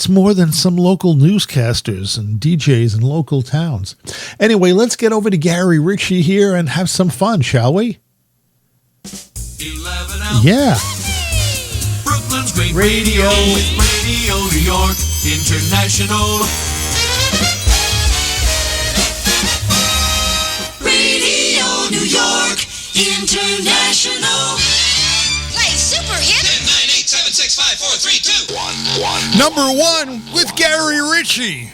It's more than some local newscasters and DJs in local towns. Anyway, let's get over to Gary Ritchie here and have some fun, shall we? 11 out. Yeah. Brooklyn's Great Radio with Radio New York International. Radio New York International. Play super hit. 10-9-8-7-6-5-4-3-2. Number one with Gary Ritchie.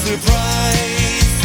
Surprise.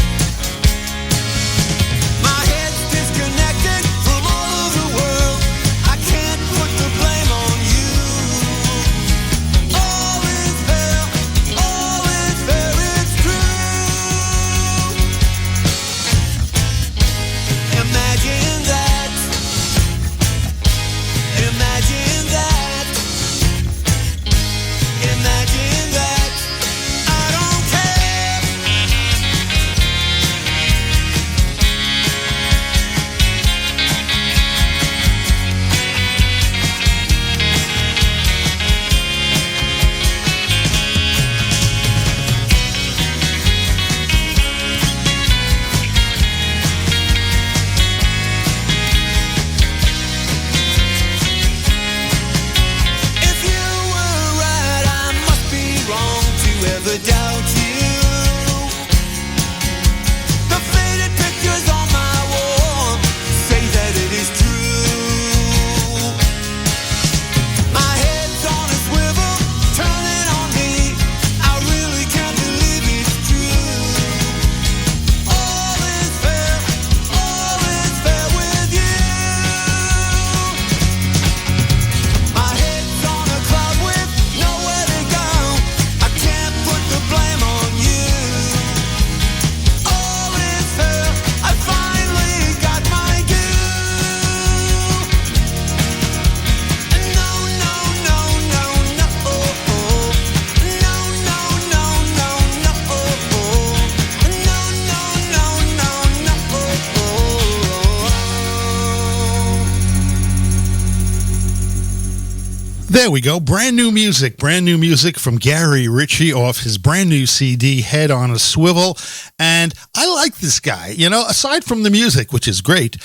There we go. Brand new music from Gary Ritchie off his brand new CD, Head on a Swivel. And I like this guy, aside from the music, which is great.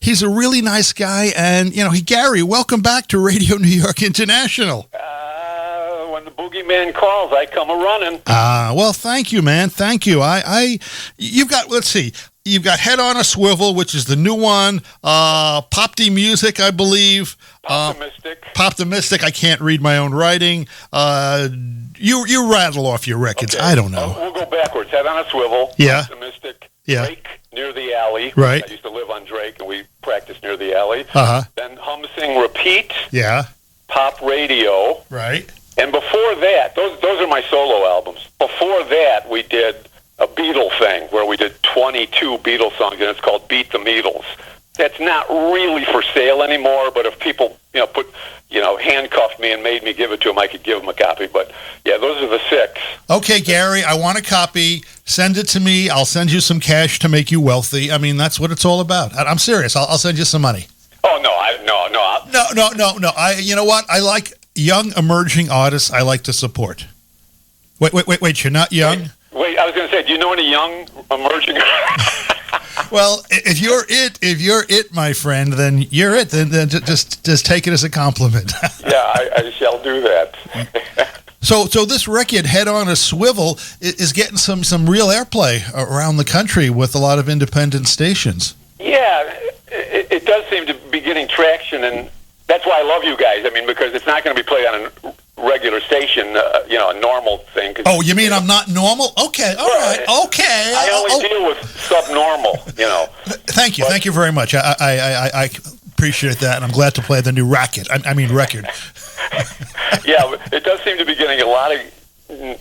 He's a really nice guy. And, Gary, welcome back to Radio New York International. When the boogeyman calls, I come a-running. Well, thank you, man. Thank you. You've got, let's see. You've got Head on a Swivel, which is the new one. Pop-D Music, I believe. Pop-D-Mystic. I can't read my own writing. You rattle off your records. Okay. I don't know. We'll go backwards. Head on a Swivel. Yeah. Pop-D-Mystic. Yeah. Drake, Near the Alley. Right. I used to live on Drake, and we practiced Near the Alley. Uh-huh. Then Hum, Sing, Repeat. Yeah. Pop Radio. Right. And before that, those are my solo albums. Before that, we did a Beatle thing where we did 22 Beatles songs, and it's called Beat the Beatles. That's not really for sale anymore, but if people, handcuffed me and made me give it to them, I could give them a copy. But, yeah, those are the 6. Okay, Gary, I want a copy. Send it to me. I'll send you some cash to make you wealthy. I mean, that's what it's all about. I'm serious. I'll send you some money. Oh, no. No. You know what? I like young emerging artists. I like to support. Wait, you're not young? Wait, I was going to say, do you know any young emerging? Well, if you're it, my friend, then you're it. Then just take it as a compliment. Yeah, I shall do that. So this record, Head on a Swivel, is getting some real airplay around the country with a lot of independent stations. Yeah, it does seem to be getting traction, and that's why I love you guys. I mean, because it's not going to be played on a regular station, a normal thing. Oh, you mean I'm not normal? Okay, all right, okay. I only deal with subnormal, Thank you, thank you very much. I appreciate that, and I'm glad to play the new record. Yeah, it does seem to be getting a lot of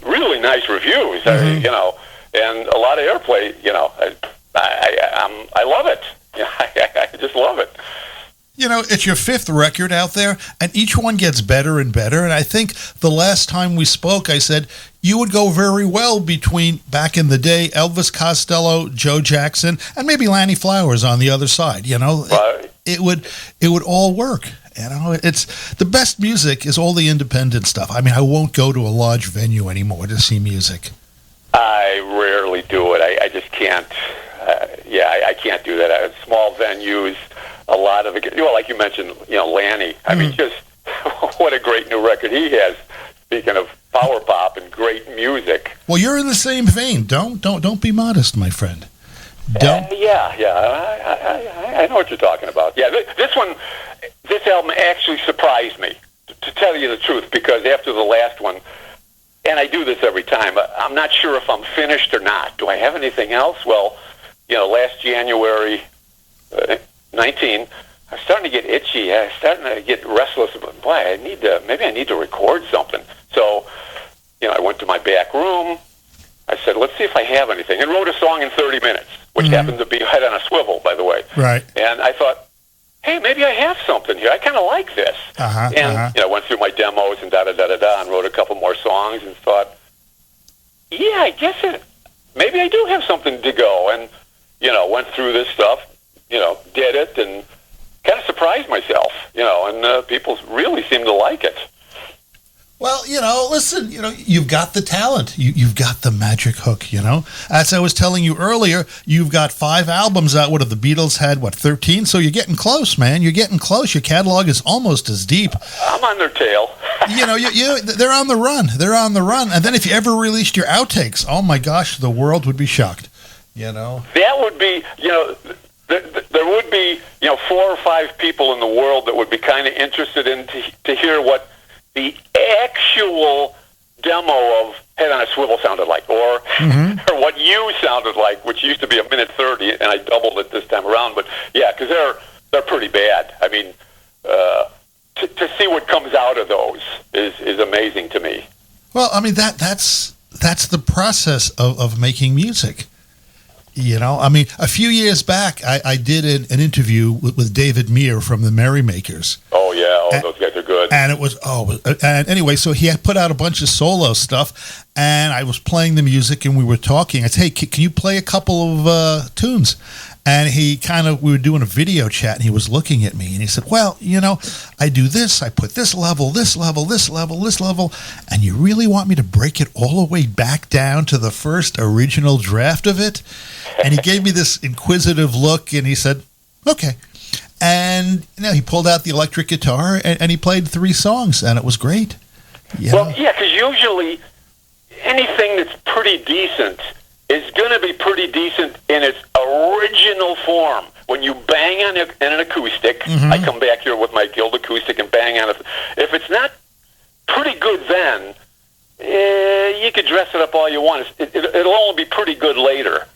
really nice reviews, and a lot of airplay. I love it. I just love it. It's your 5th record out there, and each one gets better and better. And I think the last time we spoke, I said you would go very well between, back in the day, Elvis Costello, Joe Jackson, and maybe Lanny Flowers on the other side. It would all work. It's the best music is all the independent stuff. I mean, I won't go to a large venue anymore to see music. I rarely do it. I just can't. I can't do that. Small venues. A lot of it, like you mentioned, Lanny. I mean, just what a great new record he has. Speaking of power pop and great music. Well, you're in the same vein. Don't be modest, my friend. I know what you're talking about. Yeah, this album actually surprised me, to tell you the truth, because after the last one, and I do this every time, I'm not sure if I'm finished or not. Do I have anything else? Well, last January 19, I'm starting to get itchy. I'm starting to get restless. Boy, maybe I need to record something. So, I went to my back room. I said, let's see if I have anything, and wrote a song in 30 minutes, which happened to be Head on a Swivel, by the way. Right. And I thought, hey, maybe I have something here. I kind of like this. I went through my demos and and wrote a couple more songs and thought, yeah, I guess maybe I do have something to go. And, went through this stuff. Did it and kind of surprised myself, and people really seem to like it. Well, listen, you've got the talent. You've got the magic hook, As I was telling you earlier, you've got 5 albums out. What have the Beatles had, 13? So you're getting close, man. You're getting close. Your catalog is almost as deep. I'm on their tail. They're on the run. They're on the run. And then if you ever released your outtakes, oh my gosh, the world would be shocked, That would be, there would be, 4 or 5 people in the world that would be kind of interested in to hear what the actual demo of Head on a Swivel sounded like, or what you sounded like, which used to be 1:30, and I doubled it this time around. But yeah, because they're pretty bad. I mean, to see what comes out of those is amazing to me. Well, I mean that's the process of making music. I mean, a few years back, I did an interview with David Meir from the Merrymakers. Oh, yeah. Those guys are good. good. And it was, and anyway, so he had put out a bunch of solo stuff, and I was playing the music, and we were talking. I said, hey, can you play a couple of tunes? And we were doing a video chat, and he was looking at me, and he said, well, I do this, I put this level, this level, this level, this level, and you really want me to break it all the way back down to the first original draft of it? And he gave me this inquisitive look, and he said, okay. And he pulled out the electric guitar, and he played 3 songs, and it was great. Well, yeah, because usually anything that's pretty decent is going to be pretty decent in its original form. When you bang on an acoustic, I come back here with my Guild acoustic and bang on it. If it's not pretty good then, you could dress it up all you want. It'll only be pretty good later,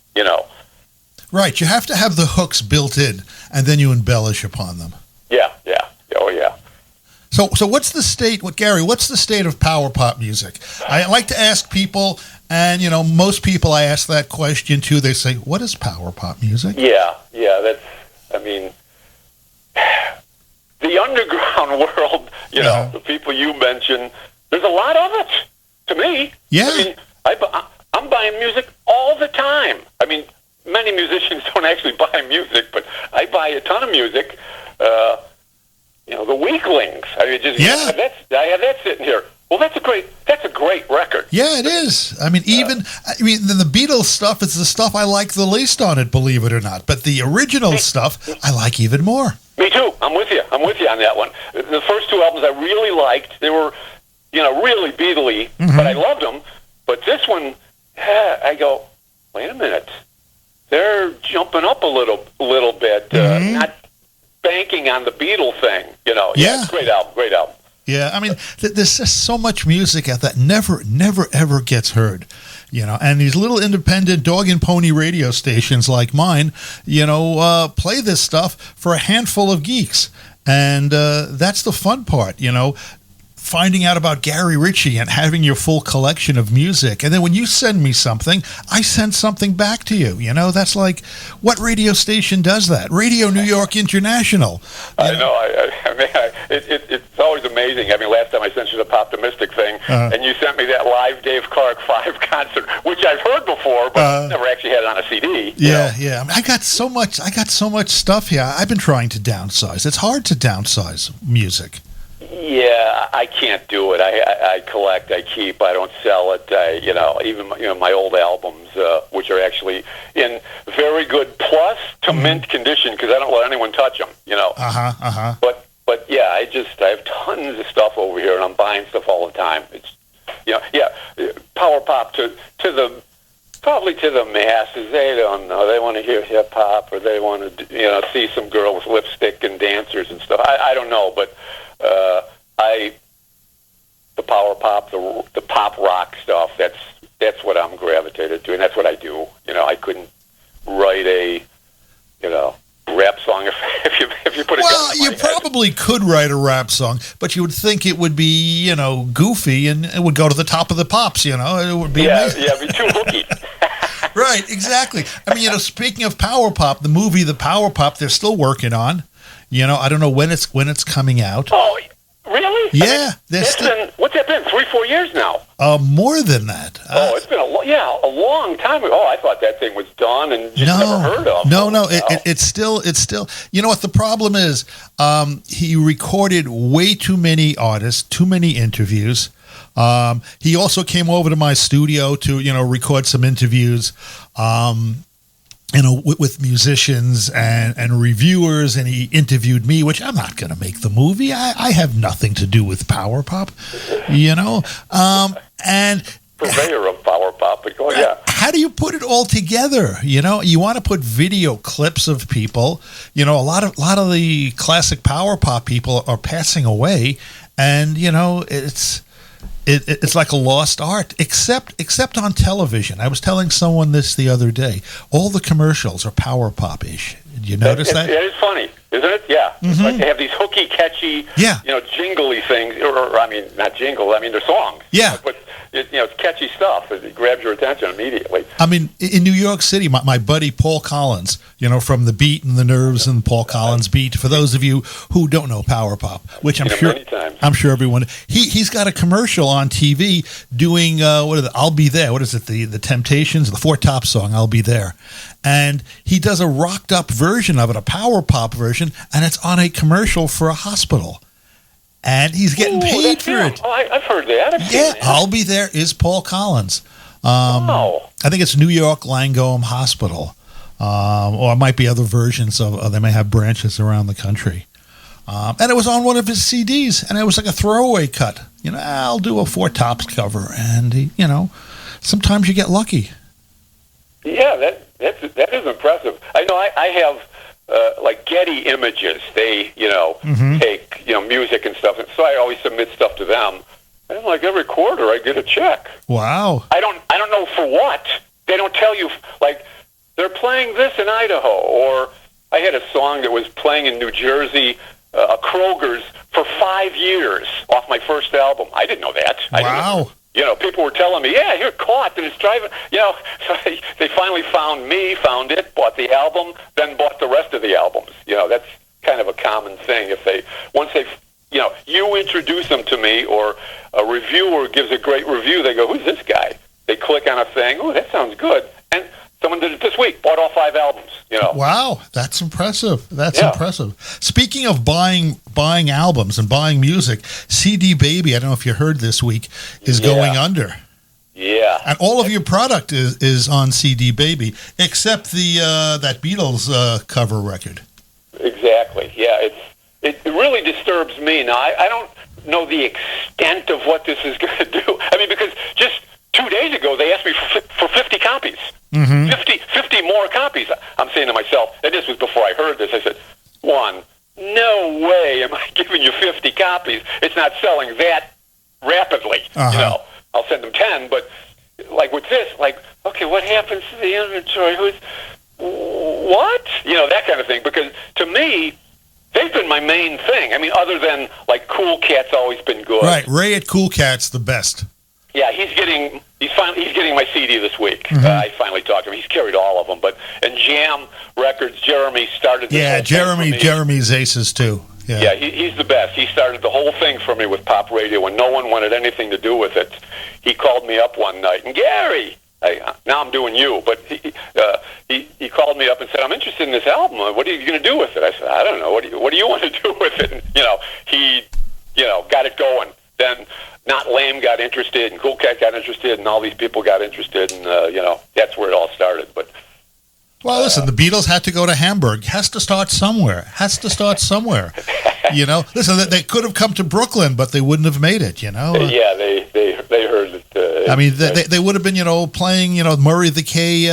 Right, you have to have the hooks built in, and then you embellish upon them. Yeah, oh yeah. So what's the state, Gary, what's the state of power pop music? I like to ask people, and, most people I ask that question to, they say, what is power pop music? Yeah, the underground world, the people you mentioned, there's a lot of it, to me. Yeah. I mean, I'm buying music all the time. I mean, many musicians don't actually buy music, but I buy a ton of music. The Weaklings. I mean, I have that sitting here. Well, that's a great record. Yeah, it is. I mean, the Beatles stuff is the stuff I like the least on it, believe it or not. But the original stuff, I like even more. Me too. I'm with you on that one. The first 2 albums I really liked. They were, really Beatle-y, but I loved them. But this one, I go, wait a minute. They're jumping up a little bit, not banking on the Beatle thing, Yeah, great album. Yeah, I mean, there's just so much music out that never, ever gets heard, and these little independent dog and pony radio stations like mine, play this stuff for a handful of geeks, and that's the fun part, finding out about Gary Ritchie and having your full collection of music. And then when you send me something, I send something back to you. That's like, what radio station does that? Radio New York International. I know. It's always amazing. I mean, last time I sent you the Poptimistic thing, and you sent me that live Dave Clark 5 concert, which I've heard before, but never actually had it on a CD. Yeah. I mean, I got so much stuff here. I've been trying to downsize. It's hard to downsize music. Yeah, I can't do it. I collect, I keep, I don't sell it. Even my old albums, which are actually in very good plus to mint condition, because I don't let anyone touch them. But yeah, I have tons of stuff over here, and I'm buying stuff all the time. It's power pop to the masses. They don't know. They want to hear hip hop, or they want to see some girl with lipstick and dancers and stuff. I don't know, but. The power pop, the pop rock stuff, that's what I'm gravitated to, and that's what I do. I couldn't write a, rap song if you put it. Well, you probably could write a rap song, but you would think it would be, goofy, and it would go to the top of the pops, It would be amazing. It'd be too hooky. Right, exactly. I mean, speaking of power pop, the movie The Power Pop, they're still working on. I don't know when it's coming out. Oh, really? Yeah. What's that been, 3-4 years now? More than that. It's been a long time ago. Oh, I thought that thing was done and just never heard of. No, it's still, you know what the problem is? He recorded way too many artists, too many interviews. He also came over to my studio to, record some interviews. With musicians and reviewers, and he interviewed me, which I'm not going to make the movie. I have nothing to do with power pop, and purveyor of power pop. But how do you put it all together? You want to put video clips of people. A lot of the classic power pop people are passing away, and It's like a lost art, except on television. I was telling someone this the other day. All the commercials are power pop-ish. Did you notice that? It is funny, isn't it? Yeah. Mm-hmm. Like they have these hooky, catchy, jingly things, or I mean, not jingle. I mean, they're songs. Yeah. But it's catchy stuff. It grabs your attention immediately. I mean, in New York City, my buddy Paul Collins, from the Beat and the Nerves and Paul Collins Beat. For those of you who don't know Power Pop, which I'm sure everyone, he's got a commercial on TV doing I'll Be There. What is it? The Temptations, the Four Top song, I'll Be There. And he does a rocked up version of it, a power pop version, and it's on a commercial for a hospital. And he's getting paid for it. Oh, I've heard that. I'll Be There is Paul Collins. I think it's New York Langone Hospital. Or it might be other versions of they may have branches around the country. And it was on one of his CDs, and it was like a throwaway cut. I'll do a Four Tops cover, and sometimes you get lucky. Yeah, that is impressive. I know I have like Getty Images. They take music and stuff, and so I always submit stuff to them. And like every quarter, I get a check. Wow. I don't know for what. They don't tell you. Like they're playing this in Idaho, or I had a song that was playing in New Jersey, a Kroger's for 5 years off my first album. I didn't know that. Wow. People were telling me, yeah, you're caught, and it's driving. So they finally found it, bought the album, then bought the rest of the albums. That's kind of a common thing. Once they you introduce them to me, or a reviewer gives a great review, they go, who's this guy? They click on a thing, oh, that sounds good. And someone did it this week, bought all 5 albums. Wow, that's impressive. Impressive. Speaking of buying albums and buying music, CD Baby, I don't know if you heard this week, is going under. Yeah. And all of your product is on CD Baby, except that Beatles cover record. Exactly. Yeah, it really disturbs me. Now, I don't know the extent of what this is going to do. I mean, because just 2 days ago, they asked me for 50 copies. Mm-hmm. 50 more copies. I'm saying to myself, and this was before I heard this, I said, no way am I giving you 50 copies. It's not selling that rapidly. Uh-huh. I'll send them 10, but like with this, okay, what happens to the inventory? What? That kind of thing. Because to me, they've been my main thing. I mean, other than Cool Cat's always been good. Right, Ray at Cool Cat's the best. Yeah, he's getting my CD this week. Mm-hmm. I finally talked to him. He's carried all of them, and Jam Records, Jeremy started this whole thing for me. Jeremy's aces too. Yeah, he's the best. He started the whole thing for me with pop radio when no one wanted anything to do with it. He called me up one night, and Gary, now I'm doing you, but he called me up and said, I'm interested in this album. What are you going to do with it? I said, I don't know. What do you want to do with it? And, he got it going. Then Not Lame got interested, and Cool Cat got interested, and all these people got interested, and that's where it all started. But listen, the Beatles had to go to Hamburg. Has to start somewhere. Listen, they could have come to Brooklyn, but they wouldn't have made it. Yeah, they heard it. I mean, they would have been playing Murray the K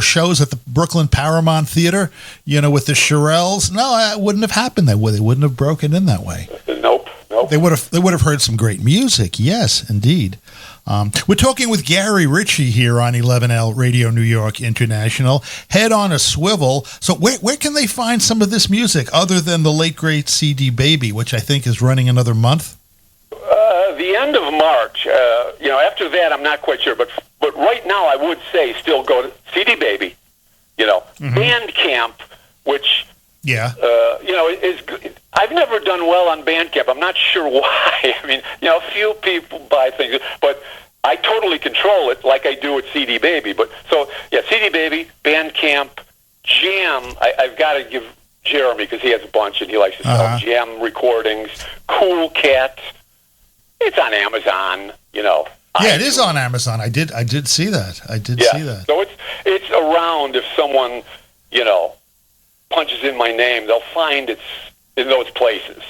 shows at the Brooklyn Paramount Theater with the Shirelles. No, it wouldn't have happened that way. They wouldn't have broken in that way. Nope. They would have heard some great music. Yes, indeed. We're talking with Gary Ritchie here on 11L Radio New York International. Head on a Swivel. So where can they find some of this music other than the late great CD Baby, which I think is running another month? The end of March. After that, I'm not quite sure. But right now, I would say still go to CD Baby. Mm-hmm. Bandcamp, which is good. I've never done well on Bandcamp. I'm not sure why. I mean, a few people buy things, but I totally control it like I do with CD Baby. But CD Baby, Bandcamp, Jam. I've got to give Jeremy, because he has a bunch and he likes to sell Jam recordings. Cool Cat. It's on Amazon. Yeah, it is on Amazon. I did see that. See that. So it's around. If someone punches in my name, they'll find it's in those places,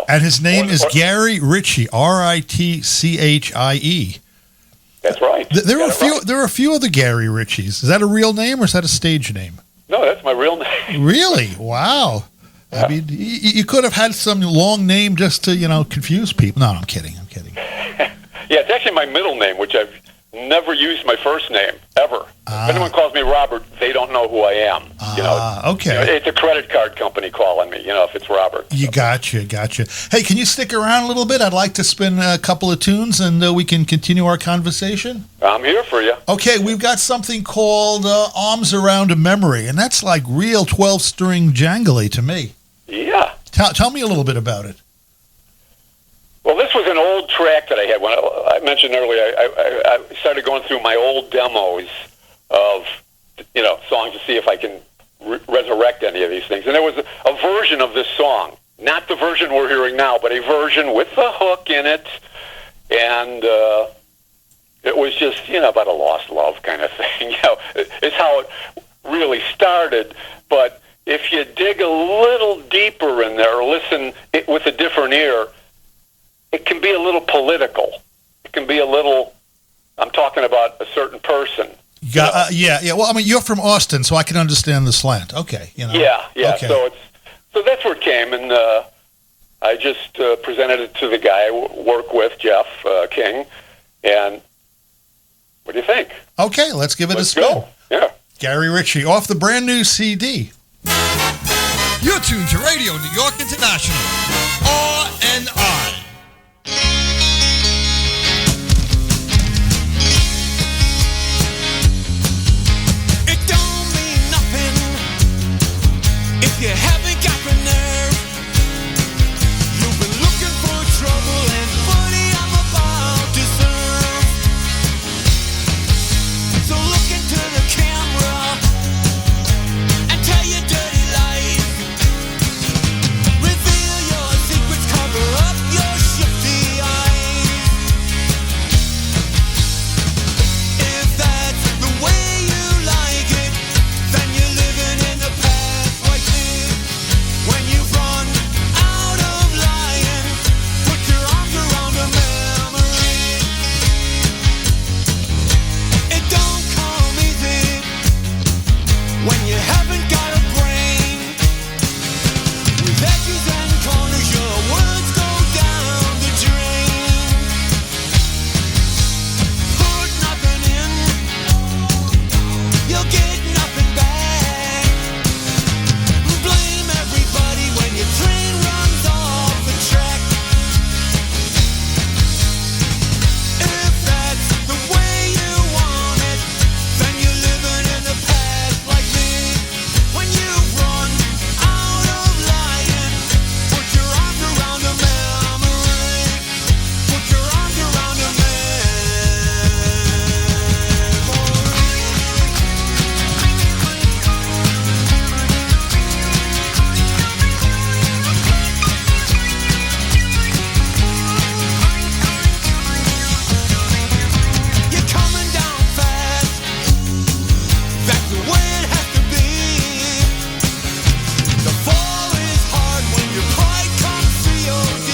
And his name is Gary Ritchie, Ritchie. That's right. There are a few other Gary Ritchies. Is that a real name or is that a stage name? No, that's my real name. Really? Wow. Yeah. I mean, you could have had some long name just to, confuse people. No, I'm kidding. Yeah, it's actually my middle name, which I've never use my first name, ever. If anyone calls me Robert, they don't know who I am. Okay. It's a credit card company calling me, if it's Robert. You gotcha. Hey, can you stick around a little bit? I'd like to spin a couple of tunes, and we can continue our conversation. I'm here for you. Okay, we've got something called Arms Around a Memory, and that's like real 12-string jangly to me. Yeah. Tell me a little bit about it. Well, this was an old track that I had. When I mentioned earlier, I started going through my old demos of, songs to see if I can resurrect any of these things. And there was a version of this song, not the version we're hearing now, but a version with the hook in it. And it was just, about a lost love kind of thing. It's how it really started. But if you dig a little deeper in there, or listen with a different ear, it can be a little political. It can be a little, I'm talking about a certain person. Yeah. Well, I mean, you're from Austin, so I can understand the slant. Okay. Yeah. Okay. So that's where it came, and I just presented it to the guy I work with, Jeff King, and what do you think? Okay, let's give it a spin. Go. Yeah. Gary Ritchie, off the brand new CD. You're tuned to Radio New York International, RNI. It don't mean nothing if you haven't got the nerve. You've been looking for trouble, and buddy, I'm about to serve. So look into the camera and tell your dirty lies. Reveal your secrets, cover up your shifty eyes. If that's the way you like it, then you're living in the past like me. When you've run out of lying, put your arms around a memory. It don't come easy when you haven't got a brain. With edges and corners, your words go down the drain. Put nothing in, you'll get nothing back. Blame everybody when your train runs off the track. If that's the way you want it, then you're living in the past like me. When you run out of lying, put your arms around a memory. Put your arms around a memory. You're coming down fast. That's the way it has to be. The fall is hard when your pride comes COD.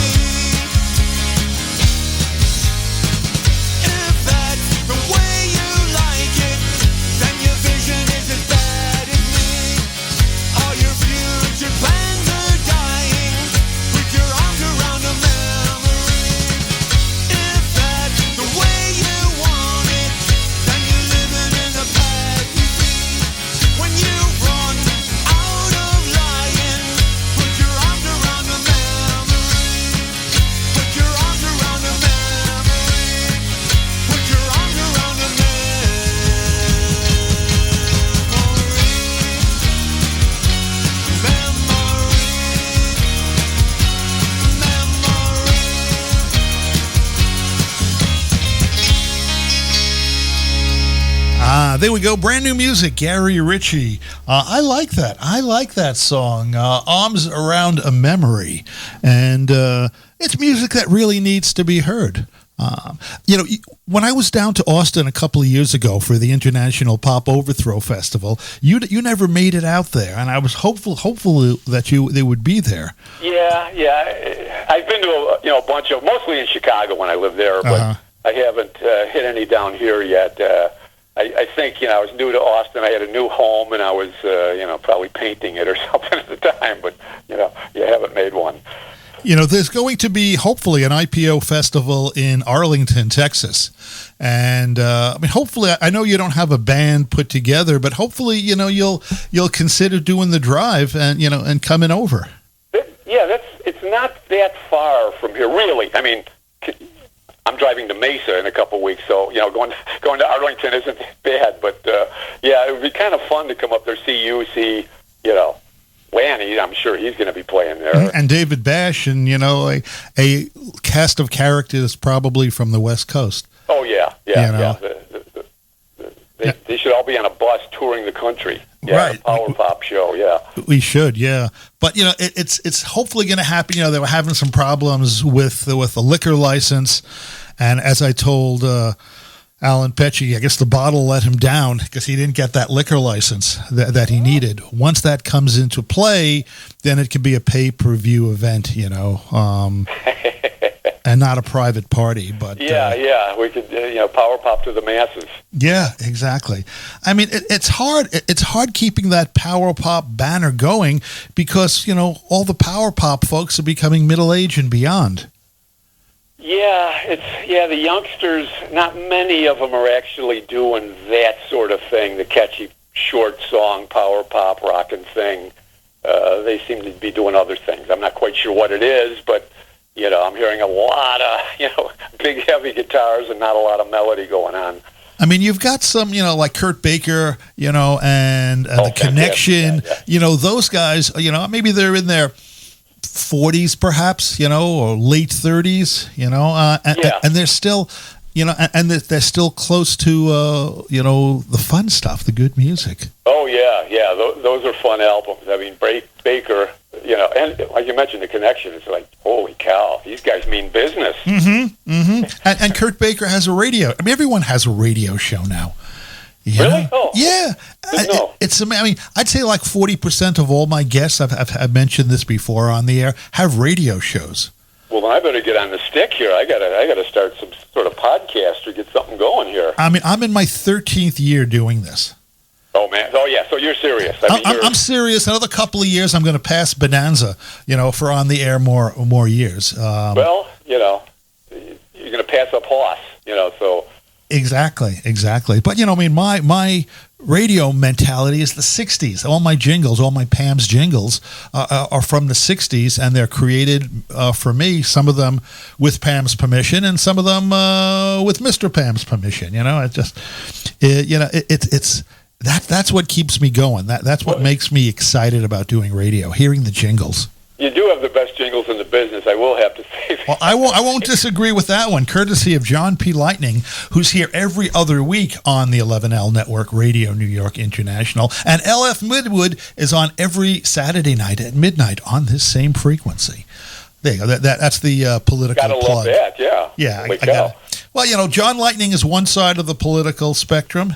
If that's the way you like it, then your vision is as bad as me. All your future plans are dying. Put your arms around a memory. If that's the way you want it, then you're living in the past. You see, when you run out of lying, put your arms around a memory. Put your arms around a memory. Put your arms around a There we go. Brand new music, Gary Ritchie. I like that. I like that song, Arms Around a Memory. And it's music that really needs to be heard. When I was down to Austin a couple of years ago for the International Pop Overthrow Festival, you never made it out there, and I was hopeful that they would be there. Yeah. I've been to a bunch of, mostly in Chicago when I lived there, but I haven't hit any down here yet. I think, I was new to Austin. I had a new home, and I was, probably painting it or something at the time, but, you haven't made one. There's going to be hopefully an IPO festival in Arlington, Texas. And hopefully, I know you don't have a band put together, but hopefully, you'll consider doing the drive and coming over. It's not that far from here, really. I mean, I'm driving to Mesa in a couple weeks, so going to Arlington isn't bad. But it would be kind of fun to come up there, see Lanny. I'm sure he's going to be playing there, and David Bash, and a cast of characters probably from the West Coast. Oh yeah. They should all be on a bus touring the country. Yeah, right. A power pop show. Yeah, we should. Yeah, but it's hopefully going to happen. They were having some problems with the liquor license, and as I told Alan Pecci, I guess the bottle let him down because he didn't get that liquor license that he needed. Once that comes into play, then it can be a pay-per-view event. And not a private party, but we could power pop to the masses. Yeah, exactly. I mean, it's hard. It's hard keeping that power pop banner going because all the power pop folks are becoming middle age and beyond. Yeah, the youngsters. Not many of them are actually doing that sort of thing. The catchy short song power pop rockin' thing. They seem to be doing other things. I'm not quite sure what it is, but. I'm hearing a lot of, big, heavy guitars and not a lot of melody going on. I mean, you've got some, like Kurt Baker, and The Connection, those guys, maybe they're in their 40s perhaps, or late 30s, and they're still, and they're still close to, the fun stuff, the good music. Oh, yeah. Those are fun albums. I mean, Baker, and like you mentioned, The Connection, it's like, holy cow, these guys mean business. And Kurt Baker has a radio. I mean, everyone has a radio show now. Really? Oh. Yeah. It's. I mean, I'd say like 40% of all my guests, I've mentioned this before on the air, have radio shows. Well, then I better get on the stick here. I gotta start some sort of podcast or get something going here. I mean, I'm in my 13th year doing this. Oh man! Oh yeah! So you're serious? I'm serious. Another couple of years, I'm going to pass Bonanza. For on the air more years. Well, you're going to pass up Hoss. So exactly. But my radio mentality is the '60s. All my jingles, all my Pam's jingles are from the '60s, and they're created for me. Some of them with Pam's permission, and some of them with Mr. Pam's permission. It's. That's what keeps me going. That's what makes me excited about doing radio, hearing the jingles. You do have the best jingles in the business, I will have to say. Well, I won't disagree with that one, courtesy of John P. Lightning, who's here every other week on the 11L Network, Radio New York International. And LF Midwood is on every Saturday night at midnight on this same frequency. There you go. That's the political plug. Gotta love that, yeah. Yeah, I got it. Well, John Lightning is one side of the political spectrum.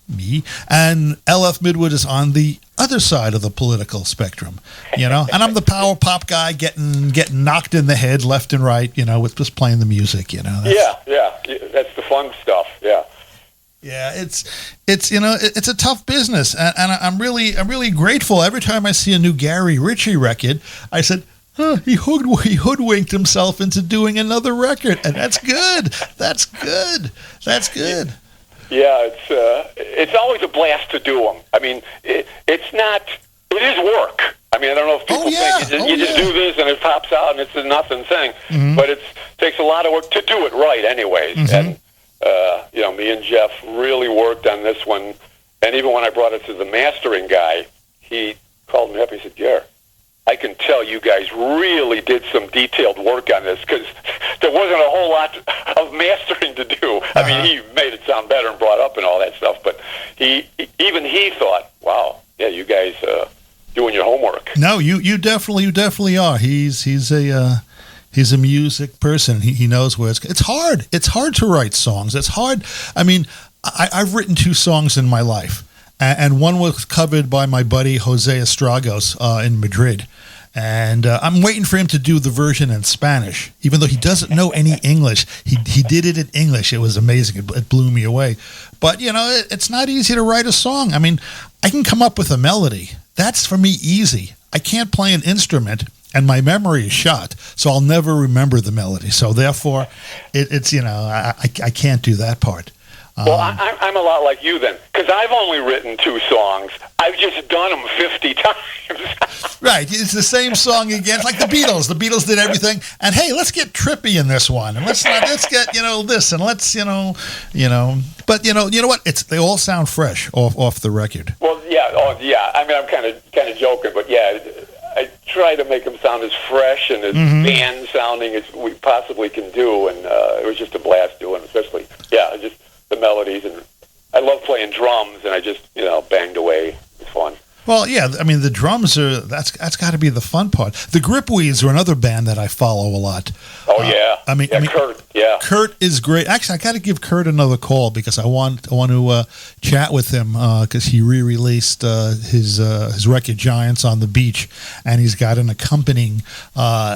Me, and LF Midwood is on the other side of the political spectrum, and I'm the power pop guy getting knocked in the head left and right, with just playing the music, That's, that's the fun stuff, yeah. Yeah, it's a tough business, and I'm really grateful. Every time I see a new Gary Ritchie record, I said, he hoodwinked himself into doing another record, and that's good. That's good. Yeah, it's always a blast to do them. I mean, it is work. I mean, I don't know if people think you just do this and it pops out and it's a nothing thing, but it takes a lot of work to do it right anyways. And, me and Jeff really worked on this one. And even when I brought it to the mastering guy, he called me up. He said, Gare, I can tell you guys really did some detailed work on this because there wasn't a whole lot of mastering to do. I mean, he made it sound better and brought up and all that stuff, but he thought, wow, yeah, you guys doing your homework. No, you definitely are. He's a music person. He knows where it's hard. It's hard to write songs. It's hard. I mean, I've written 2 songs in my life. And one was covered by my buddy Jose Estragos in Madrid. And I'm waiting for him to do the version in Spanish, even though he doesn't know any English. He did it in English. It was amazing. It blew me away. But, it's not easy to write a song. I mean, I can come up with a melody. That's, for me, easy. I can't play an instrument and my memory is shot, so I'll never remember the melody. So therefore, it's I can't do that part. Well, I'm a lot like you then, because I've only written 2 songs. I've just done them 50 times. Right, it's the same song again. It's like the Beatles. The Beatles did everything, and hey, let's get trippy in this one, and let's get this, and let's But you know what? They all sound fresh off the record. Well, yeah. I mean, I'm kind of joking, but yeah, I try to make them sound as fresh and as band sounding as we possibly can do, and it was just a blast doing, especially just the melodies, and I love playing drums, and I just banged away. It's fun. Well, yeah, I mean the drums that's got to be the fun part. The Gripweeds are another band that I follow a lot. Oh yeah, I mean Kurt. Yeah, Kurt is great. Actually, I got to give Kurt another call because I want to chat with him because he re-released his record Giants on the Beach, and he's got an accompanying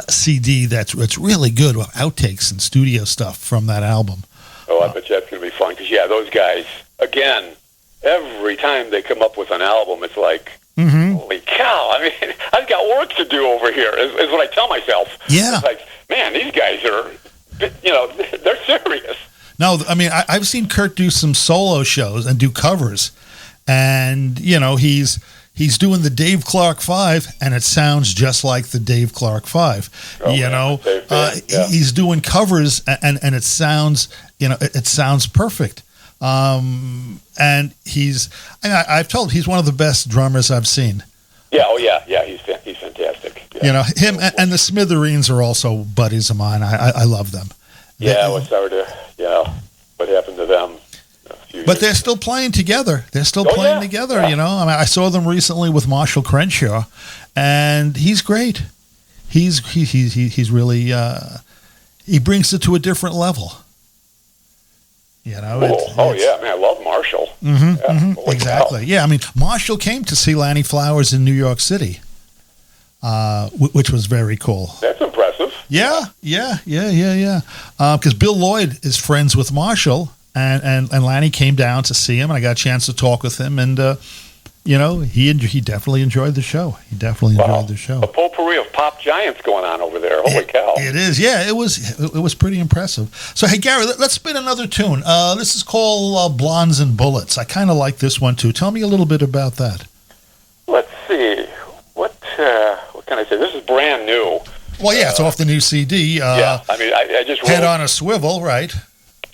CD that's really good with outtakes and studio stuff from that album. Oh, I bet you that's going to be fun because those guys again. Every time they come up with an album, it's like, holy cow! I mean, I've got work to do over here. Is what I tell myself. Yeah, it's like, man, these guys are, they're serious. No, I mean, I've seen Kurt do some solo shows and do covers, and he's doing the Dave Clark 5, and it sounds just like the Dave Clark 5. He's doing covers, and it sounds, it sounds perfect. And I've told he's one of the best drummers I've seen. Yeah, he's fantastic. Yeah. Him and the Smithereens are also buddies of mine. I love them. Yeah, what's sorry to what happened to them. But they're still playing together. They're still playing together. Yeah. I mean, I saw them recently with Marshall Crenshaw, and he's great. He's really he brings it to a different level. Cool. Man, I love Marshall. Exactly. Cow. Yeah, I mean, Marshall came to see Lanny Flowers in New York City, which was very cool. That's impressive. Yeah. Because Bill Lloyd is friends with Marshall, and Lanny came down to see him, and I got a chance to talk with him, and he definitely enjoyed the show. Enjoyed the show. A potpourri of pop giants going on over there. Holy cow! It is. Yeah, it was pretty impressive. So hey, Gary, let's spin another tune. This is called Blondes and Bullets. I kind of like this one too. Tell me a little bit about that. Let's see. What can I say? This is brand new. Well, yeah, it's off the new CD. I mean, I just wrote, Head on a Swivel, right?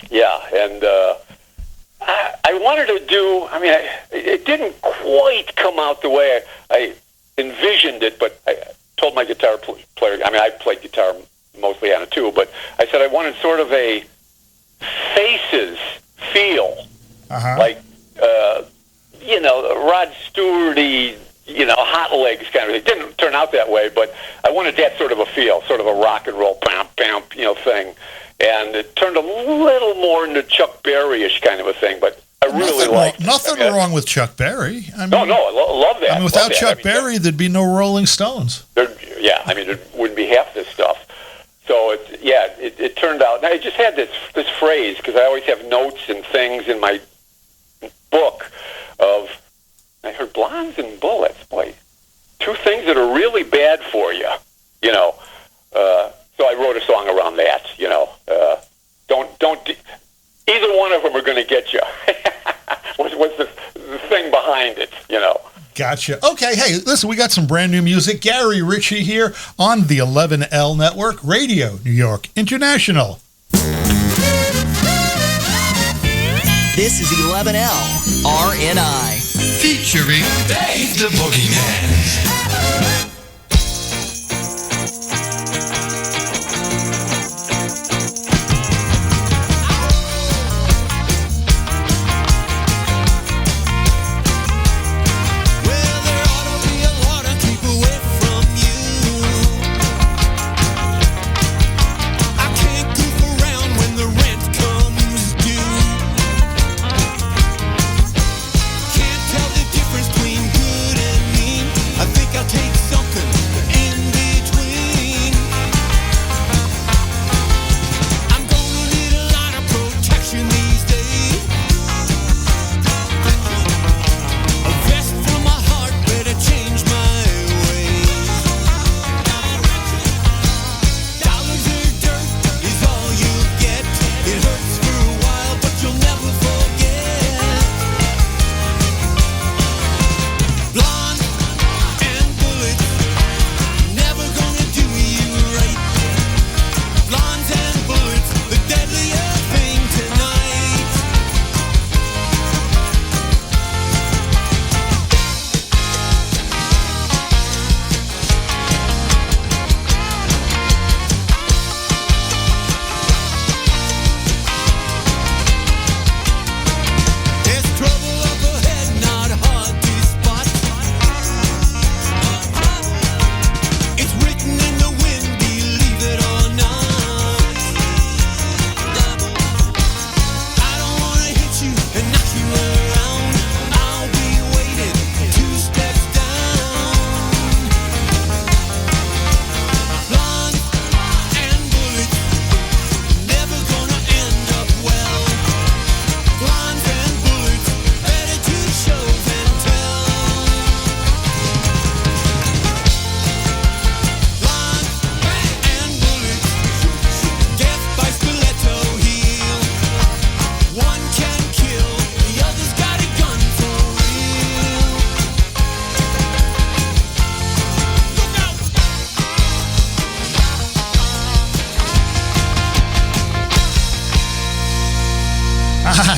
Yeah, and I wanted to do. I mean, it didn't quite come out the way I envisioned it, but I told my guitar player. I mean, I played guitar mostly on it too, but I said I wanted sort of a Faces feel, like Rod Stewart-y, Hot Legs kind of. It didn't turn out that way, but I wanted that sort of a feel, sort of a rock and roll bam bam thing. And it turned a little more into Chuck Berry-ish kind of a thing, but I really liked it. Nothing wrong with Chuck Berry. I mean, no, I love that. I mean, without Chuck Berry, there'd be no Rolling Stones. There wouldn't be half this stuff. So it turned out. Now I just had this phrase because I always have notes and things in my book of. I heard blondes and bullets. Boy, 2 things that are really bad for you. So I wrote a song around that. Don't. Either one of them are going to get you. What's the thing behind it? Gotcha. Okay, hey, listen, we got some brand new music. Gary Ritchie here on the 11L Network, Radio New York International. This is 11L RNI. Featuring Dave the Boogeyman. Can't tell the difference between good and mean.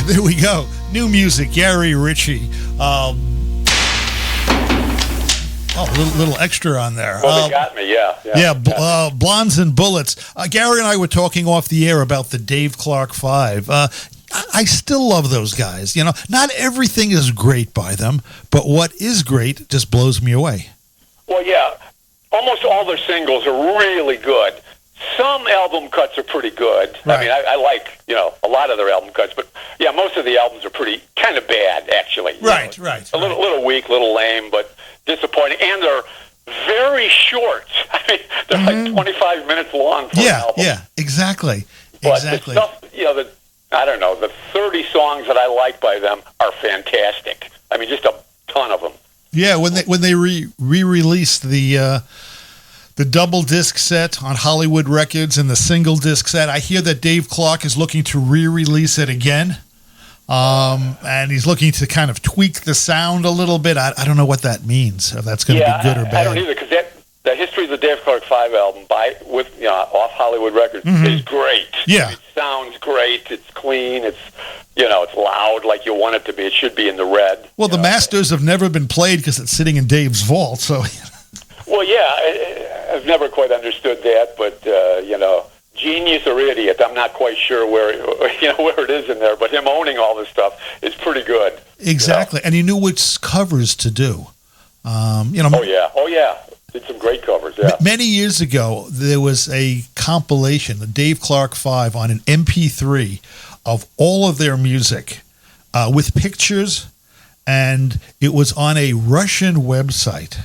there we go. New music, Gary Ritchie. Little extra on there. Well, they got me, yeah. Blondes and Bullets. Gary and I were talking off the air about the Dave Clark Five. I still love those guys. You know, not everything is great by them, but what is great just blows me away. Well, yeah, almost all their singles are really good. Some album cuts are pretty good. Right. I mean, I like, a lot of their album cuts, but yeah, most of the albums are pretty kind of bad, actually. Right. A little weak, little lame, but disappointing. And they're very short. I mean, they're like 25 minutes long for an album. Yeah, exactly. But the stuff, I don't know, the 30 songs that I like by them are fantastic. I mean, just a ton of them. Yeah, when they re-released the double disc set on Hollywood Records and the single disc set, I hear that Dave Clark is looking to re-release it again. And he's looking to kind of tweak the sound a little bit. I don't know what that means, if that's going to be good or bad. I don't either, because the History of the Dave Clark 5 album off Hollywood Records is great. Yeah. It sounds great. It's clean. It's, it's loud like you want it to be. It should be in the red. Well, the masters have never been played because it's sitting in Dave's vault, so... Well, yeah, I've never quite understood that, but, genius or idiot, I'm not quite sure where it is in there, but him owning all this stuff is pretty good. Exactly, and he knew which covers to do. Oh, yeah. Did some great covers, yeah. Many years ago, there was a compilation, the Dave Clark 5, on an MP3 of all of their music with pictures, and it was on a Russian website.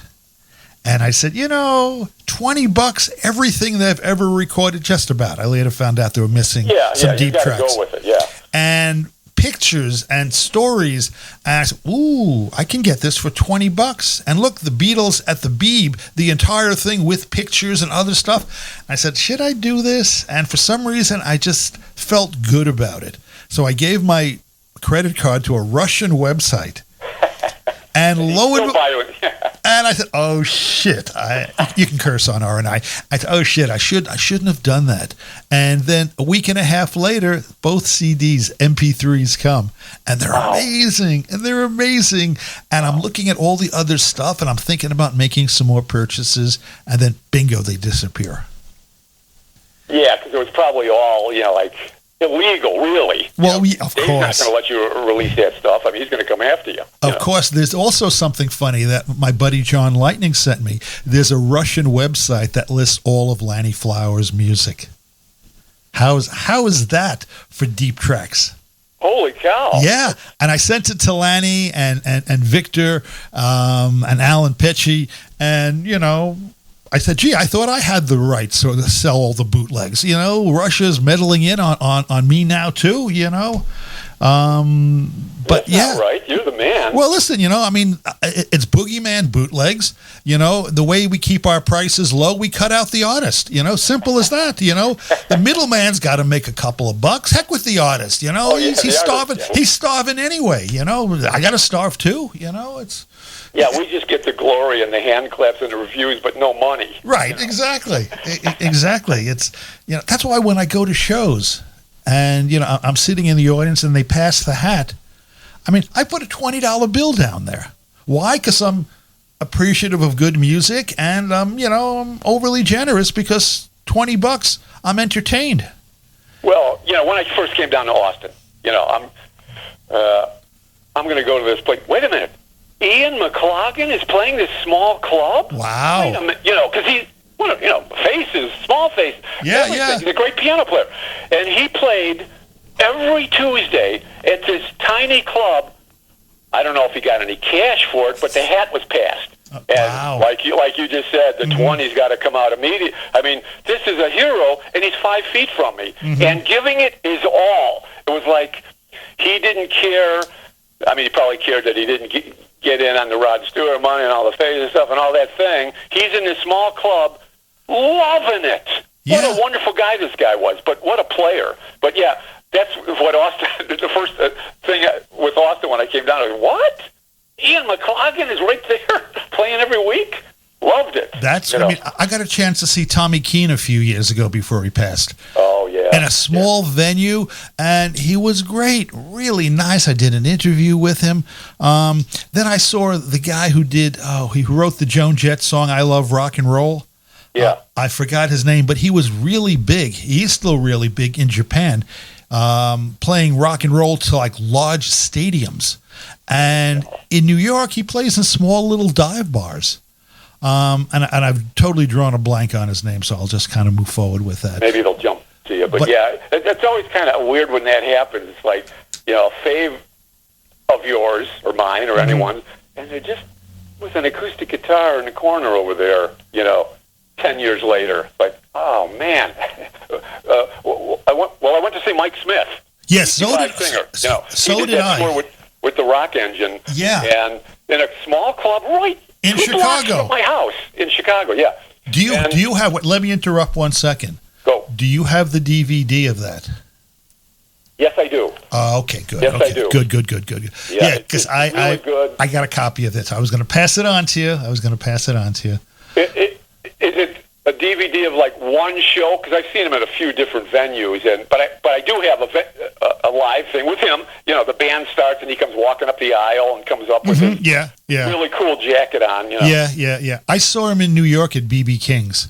And I said, $20, everything they've ever recorded, just about. I later found out they were missing some deep tracks. Yeah, you go with it, yeah. And pictures and stories. And I said, ooh, I can get this for $20. And look, the Beatles at the Beeb, the entire thing with pictures and other stuff. I said, should I do this? And for some reason, I just felt good about it. So I gave my credit card to a Russian website. And and I said, "Oh shit!" You can curse on RNI. I said, "Oh shit! I shouldn't have done that." And then a week and a half later, both CDs, MP3s come, and they're amazing. And I'm looking at all the other stuff, and I'm thinking about making some more purchases, and then bingo, they disappear. Yeah, because it was probably all illegal, really. Well, of course. He's not going to let you release that stuff. I mean, he's going to come after you. Of course. There's also something funny that my buddy John Lightning sent me. There's a Russian website that lists all of Lanny Flowers' music. How is that for deep tracks? Holy cow. Yeah. And I sent it to Lanny and Victor and Alan Pecci, and, I said, gee, I thought I had the rights to sell all the bootlegs. Russia's meddling in on me now, too, But that's not right. You're the man. Well, listen, it's Boogeyman bootlegs. The way we keep our prices low, we cut out the artist. Simple as that. The middleman's got to make a couple of bucks. Heck with the artist. He's starving. Artist, yeah. He's starving anyway. I got to starve too. It's. Yeah, we just get the glory and the hand claps and the reviews, but no money. Right, exactly. Exactly. It's that's why when I go to shows and I'm sitting in the audience and they pass the hat, I put a $20 bill down there. Why? Because I'm appreciative of good music and I'm overly generous because $20 I'm entertained. Well, when I first came down to Austin, I'm going to go to this place. Wait a minute. Ian McLaughlin is playing this small club? Wow. Wait a minute, because he's, faces, small face. Yeah, yeah. He's a great piano player. And he played every Tuesday at this tiny club. I don't know if he got any cash for it, but the hat was passed. And wow. like you just said, the 20's got to come out immediately. This is a hero, and he's 5 feet from me. Mm-hmm. And giving it is all. It was like he didn't care. He probably cared that he didn't get in on the Rod Stewart money and all the phases stuff and all that thing. He's in this small club, loving it. Yeah. What a wonderful guy this guy was, but what a player. But yeah, that's what Austin, the first thing with Austin when I came down, I was, what? Ian McLaughlin is right there playing every week? Loved it. I got a chance to see Tommy Keene a few years ago before he passed. Oh, yeah. in a small venue, and he was great, really nice. I did an interview with him. Then I saw the guy who he wrote the Joan Jett song, I Love Rock and Roll. Yeah. I forgot his name, but he was really big. He's still really big in Japan, playing rock and roll to like large stadiums. And in New York, he plays in small little dive bars. And I've totally drawn a blank on his name, so I'll just kind of move forward with that. Maybe it'll jump to you. But yeah, it's always kind of weird when that happens. It's like, a fave of yours or mine or anyone's, and they're just with an acoustic guitar in the corner over there, 10 years later. Like, oh, man. I went to see Mike Smith. Yes, so did, singer. So he did that I. tour with the Rock Engine. Yeah. And in a small club right in 2 blocks Chicago. from my house in Chicago, yeah. Do you have what? Let me interrupt 1 second. Go. Do you have the DVD of that? Yes, I do. Okay, good. Yes, okay. I do. Good. Yeah, because it's really good. I got a copy of this. I was going to pass it on to you. Is it a DVD of like one show? Because I've seen him at a few different venues, but I do have a live thing with him. The band starts and he comes walking up the aisle and comes up with his really cool jacket on. Yeah. I saw him in New York at BB King's,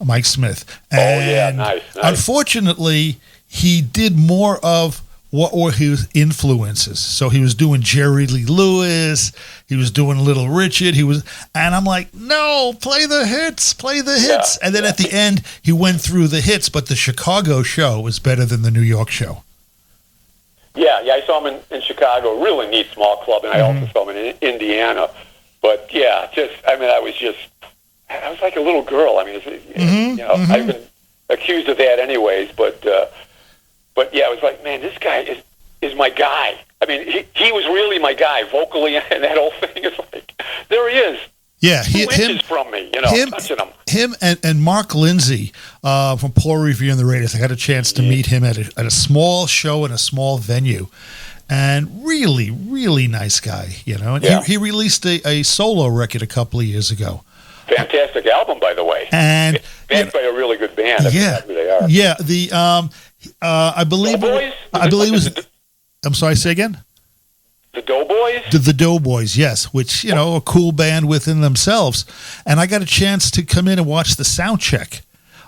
Mike Smith. And nice. Unfortunately, he did more of what were his influences. So he was doing Jerry Lee Lewis, he was doing Little Richard, and I'm like, no, play the hits. And then at the end, he went through the hits, but the Chicago show was better than the New York show. Yeah, I saw him in Chicago, really neat small club, and I also saw him in Indiana. But yeah, I was like a little girl. I mean, I've been accused of that anyways, but yeah, I was like, man, this guy is my guy. I mean, he was really my guy vocally, and that whole thing is like, there he is. Yeah, 2 inches from me, touching him. Him and Mark Lindsay from Paul Revere and the Raiders. I had a chance to meet him at a small show in a small venue, and really, really nice guy. And he released a solo record a couple of years ago. Fantastic album, by the way. And backed by a really good band. Yeah, who they are. Yeah. I believe it was. I'm sorry. Say again. The Doughboys? The Doughboys, yes, which, a cool band within themselves. And I got a chance to come in and watch the sound check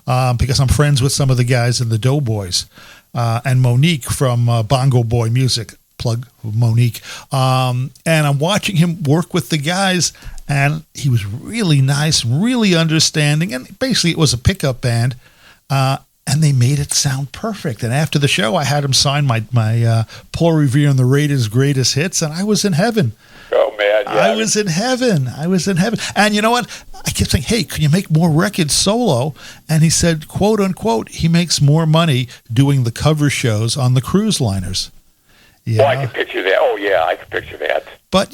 because I'm friends with some of the guys in the Doughboys and Monique from Bongo Boy Music, plug Monique. And I'm watching him work with the guys, and he was really nice, really understanding. And basically it was a pickup band. And they made it sound perfect. And after the show, I had him sign my Paul Revere and the Raiders' greatest hits, and I was in heaven. Oh, man. Yeah, I was in heaven. And you know what? I kept saying, hey, can you make more records solo? And he said, quote, unquote, he makes more money doing the cover shows on the cruise liners. Yeah. I could picture that. Oh, yeah, I could picture that. But,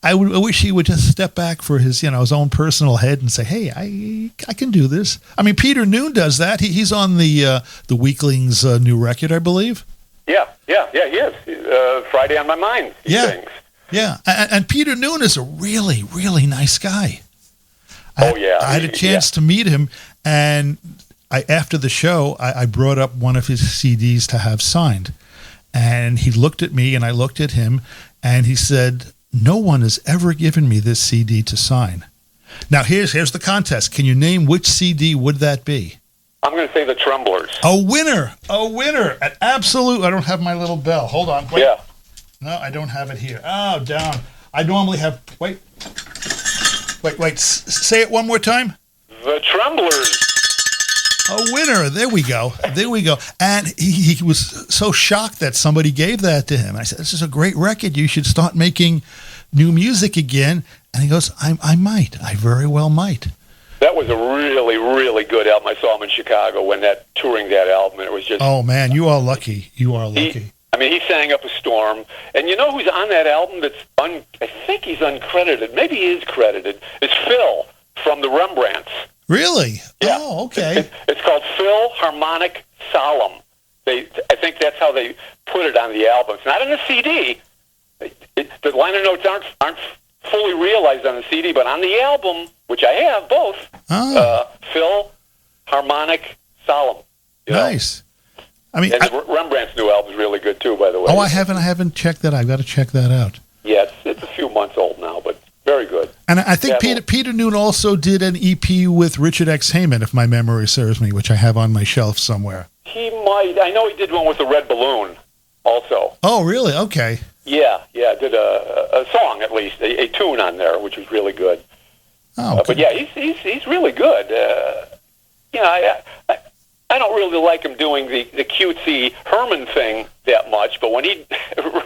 I wish he would just step back for his, his own personal head and say, "Hey, I can do this." I mean, Peter Noon does that. He's on the Weaklings' new record, I believe. Yeah, he is. Friday on My Mind. He sings. Yeah, and Peter Noon is a really, really nice guy. I had a chance to meet him, and after the show, I brought up one of his CDs to have signed, and he looked at me, and I looked at him, and he said, "No one has ever given me this CD to sign." Now, here's the contest. Can you name which CD would that be? I'm going to say the Tremblers. A winner. An absolute. I don't have my little bell. Hold on. Wait. Yeah. No, I don't have it here. Oh, down. I normally have. Wait. Say it one more time. The Tremblers. A winner. There we go. And he was so shocked that somebody gave that to him. I said, "This is a great record. You should start making new music again." And he goes, I might. I very well might. That was a really, really good album. I saw him in Chicago when touring that album. It was just... Oh, man, you are lucky. He sang Up a Storm. And you know who's on that album I think he's uncredited. Maybe he is credited. It's Phil from the Rembrandts. Really? Yeah. Oh, okay. It's called Phil Harmonic Solemn. I think that's how they put it on the album. It's not on the CD. The liner notes aren't fully realized on the CD, but on the album, which I have both, Phil Harmonic Solemn. Nice. I mean, And Rembrandt's new album is really good too, by the way. I haven't checked that. I've got to check that out. Yeah, it's a few months old now, but very good. And I think Yeah, Peter Noon also did an EP with Richard X. Heyman, if my memory serves me, which I have on my shelf somewhere. He might. I know he did one with the Red Balloon also. Oh, really? Okay. Yeah, did a song at least, a tune on there, which was really good. Oh, But yeah, he's really good. I don't really like him doing the cutesy Herman thing that much, but when he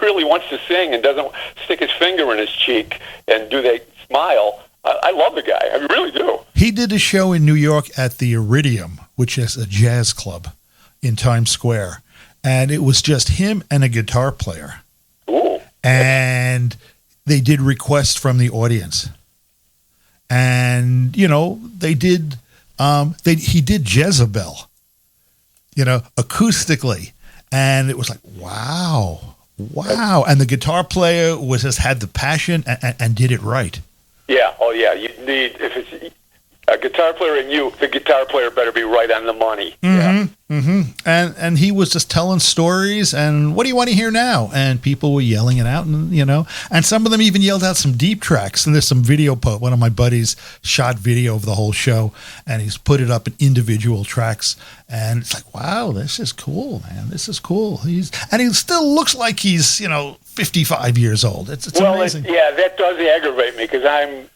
really wants to sing and doesn't stick his finger in his cheek and do that smile, I love the guy. I really do. He did a show in New York at the Iridium, which is a jazz club in Times Square, and it was just him and a guitar player. Ooh. And they did requests from the audience. And, they did, he did Jezebel, acoustically. And it was like, wow. And the guitar player had the passion and did it right. Yeah, you need, if it's a guitar player and the guitar player better be right on the money. Yeah. And he was just telling stories and what do you want to hear now? And people were yelling it out and some of them even yelled out some deep tracks. And there's some video, one of my buddies shot video of the whole show and he's put it up in individual tracks. And it's like, wow, this is cool, man. This is cool. He still looks like he's, 55 years old. It's amazing. That does aggravate me because I'm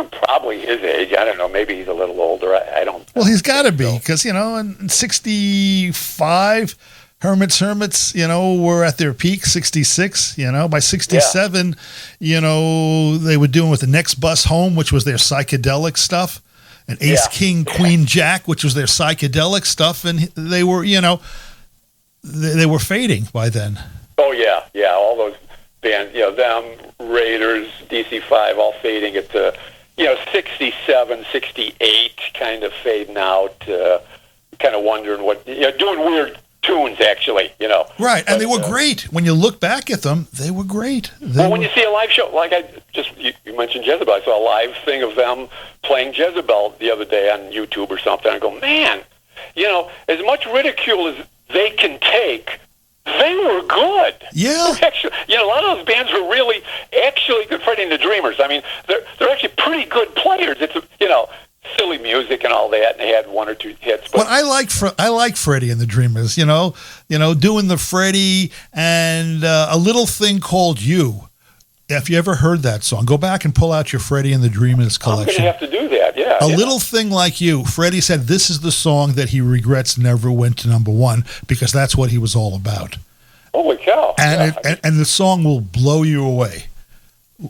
probably his age. I don't know. Maybe he's a little older. I don't. Well, he's got to be because in 65, Hermits, were at their peak. 66, by 67, they were doing with the Next Bus Home, which was their psychedelic stuff, and Ace King Queen Jack, which was their psychedelic stuff, and they were, they were fading by then. Oh yeah, all those bands, them Raiders, DC5, all fading at 67, 68, kind of fading out, kind of wondering what, doing weird tunes, actually, Right, and they were great. When you look back at them, they were great. When you see a live show, like you mentioned Jezebel, I saw a live thing of them playing Jezebel the other day on YouTube or something. I go, man, as much ridicule as they can take, they were good. Yeah. Actually, a lot of those bands were really actually good. Freddie and the Dreamers. I mean, they're actually pretty good players. It's silly music and all that, and they had one or two hits. But I like Freddie and the Dreamers. Doing the Freddie and a little thing called You. If you ever heard that song, go back and pull out your Freddie and the Dreamers collection. I'm going to have to do that. Yeah. A Little Thing Like You. Freddie said this is the song that he regrets never went to number one because that's what he was all about. Holy cow! And and the song will blow you away,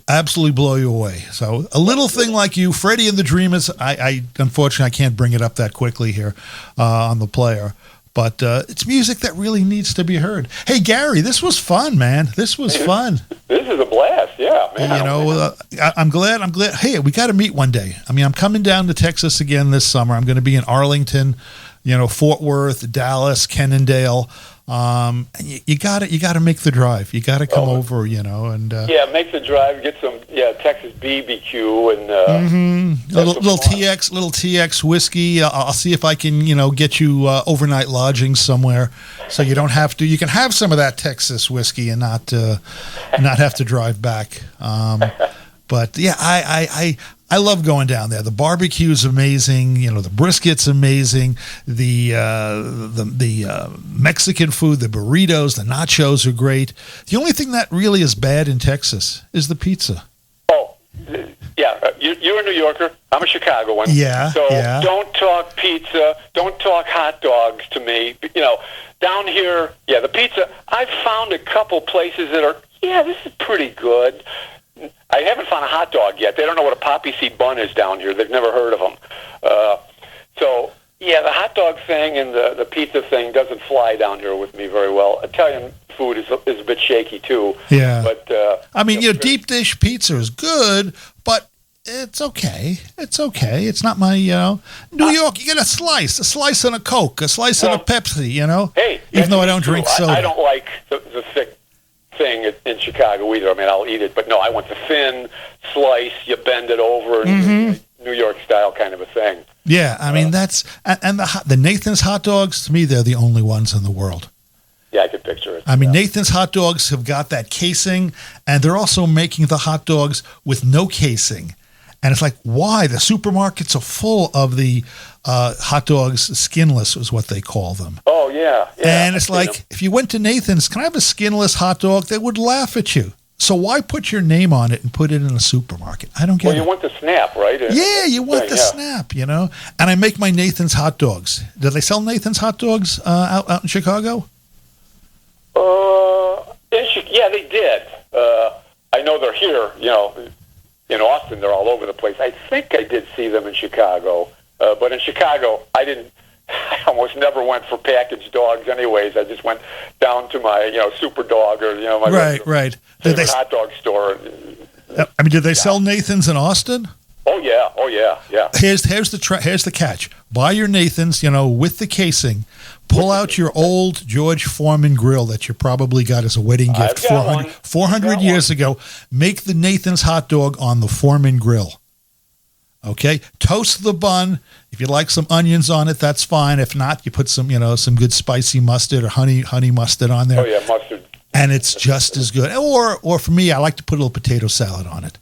absolutely blow you away. So A Little Thing Like You, Freddie and the Dreamers. I unfortunately I can't bring it up that quickly here on the player, but it's music that really needs to be heard. Hey Gary, this was fun, man. This was fun. This is a blast. Yeah, man. I'm glad. Hey, we got to meet one day. I mean, I'm coming down to Texas again this summer. I'm going to be in Arlington, Fort Worth, Dallas, Cannondale. And you got to make the drive. You got to come over, and make the drive. Get some Texas BBQ and little TX whiskey. I'll see if I can get you overnight lodging somewhere, so you don't have to. You can have some of that Texas whiskey and not have to drive back. But yeah, I love going down there. The barbecue is amazing. The brisket's amazing. The Mexican food, the burritos, the nachos are great. The only thing that really is bad in Texas is the pizza. Oh, yeah. You're a New Yorker. I'm a Chicagoan. Yeah. So yeah. Don't talk pizza. Don't talk hot dogs to me. Down here, the pizza. I've found a couple places that are, this is pretty good. I haven't found a hot dog yet. They don't know what a poppy seed bun is down here. They've never heard of them. The hot dog thing and the pizza thing doesn't fly down here with me very well. Italian food is a bit shaky, too. Yeah. But, I mean, deep dish pizza is good, but it's okay. It's okay. It's not my, New York, you get a slice and a Coke, a slice and a Pepsi, Hey. even though I don't drink soda. I don't like the thick thing in Chicago either. I mean, I'll eat it, but no, I want the thin slice. You bend it over, New York style kind of a thing. Yeah, I mean that's and the Nathan's hot dogs. To me, they're the only ones in the world. Yeah, I could picture it. I mean, Yeah. Nathan's hot dogs have got that casing, and they're also making the hot dogs with no casing. And it's like, why? The supermarkets are full of the hot dogs, skinless is what they call them. Oh, yeah. And it's I've seen like, them. if you went to Nathan's, can I have a skinless hot dog? They would laugh at you. So why put your name on it and put it in a supermarket? I don't get Well, it. you want the snap, right? Yeah, you want the Yeah. snap, you know? And I make my Nathan's hot dogs. Do they sell Nathan's hot dogs out in Chicago? Yeah, they did. I know they're here, in Austin, they're all over the place. I think I did see them in Chicago. But in Chicago, I almost never went for packaged dogs anyways. I just went down to my, Super Dog or, my Right. Did they, favorite hot dog store. I mean, did they sell Nathan's in Austin? Oh, yeah. Here's the catch. Buy your Nathan's, with the casing. Pull out your old George Foreman grill that you probably got as a wedding gift I've got one. 400 years ago. Make the Nathan's hot dog on the Foreman grill. Okay? Toast the bun. If you like some onions on it, that's fine. If not, you put some good spicy mustard or honey mustard on there. Oh, yeah, mustard. And it's just as good. Or for me, I like to put a little potato salad on it.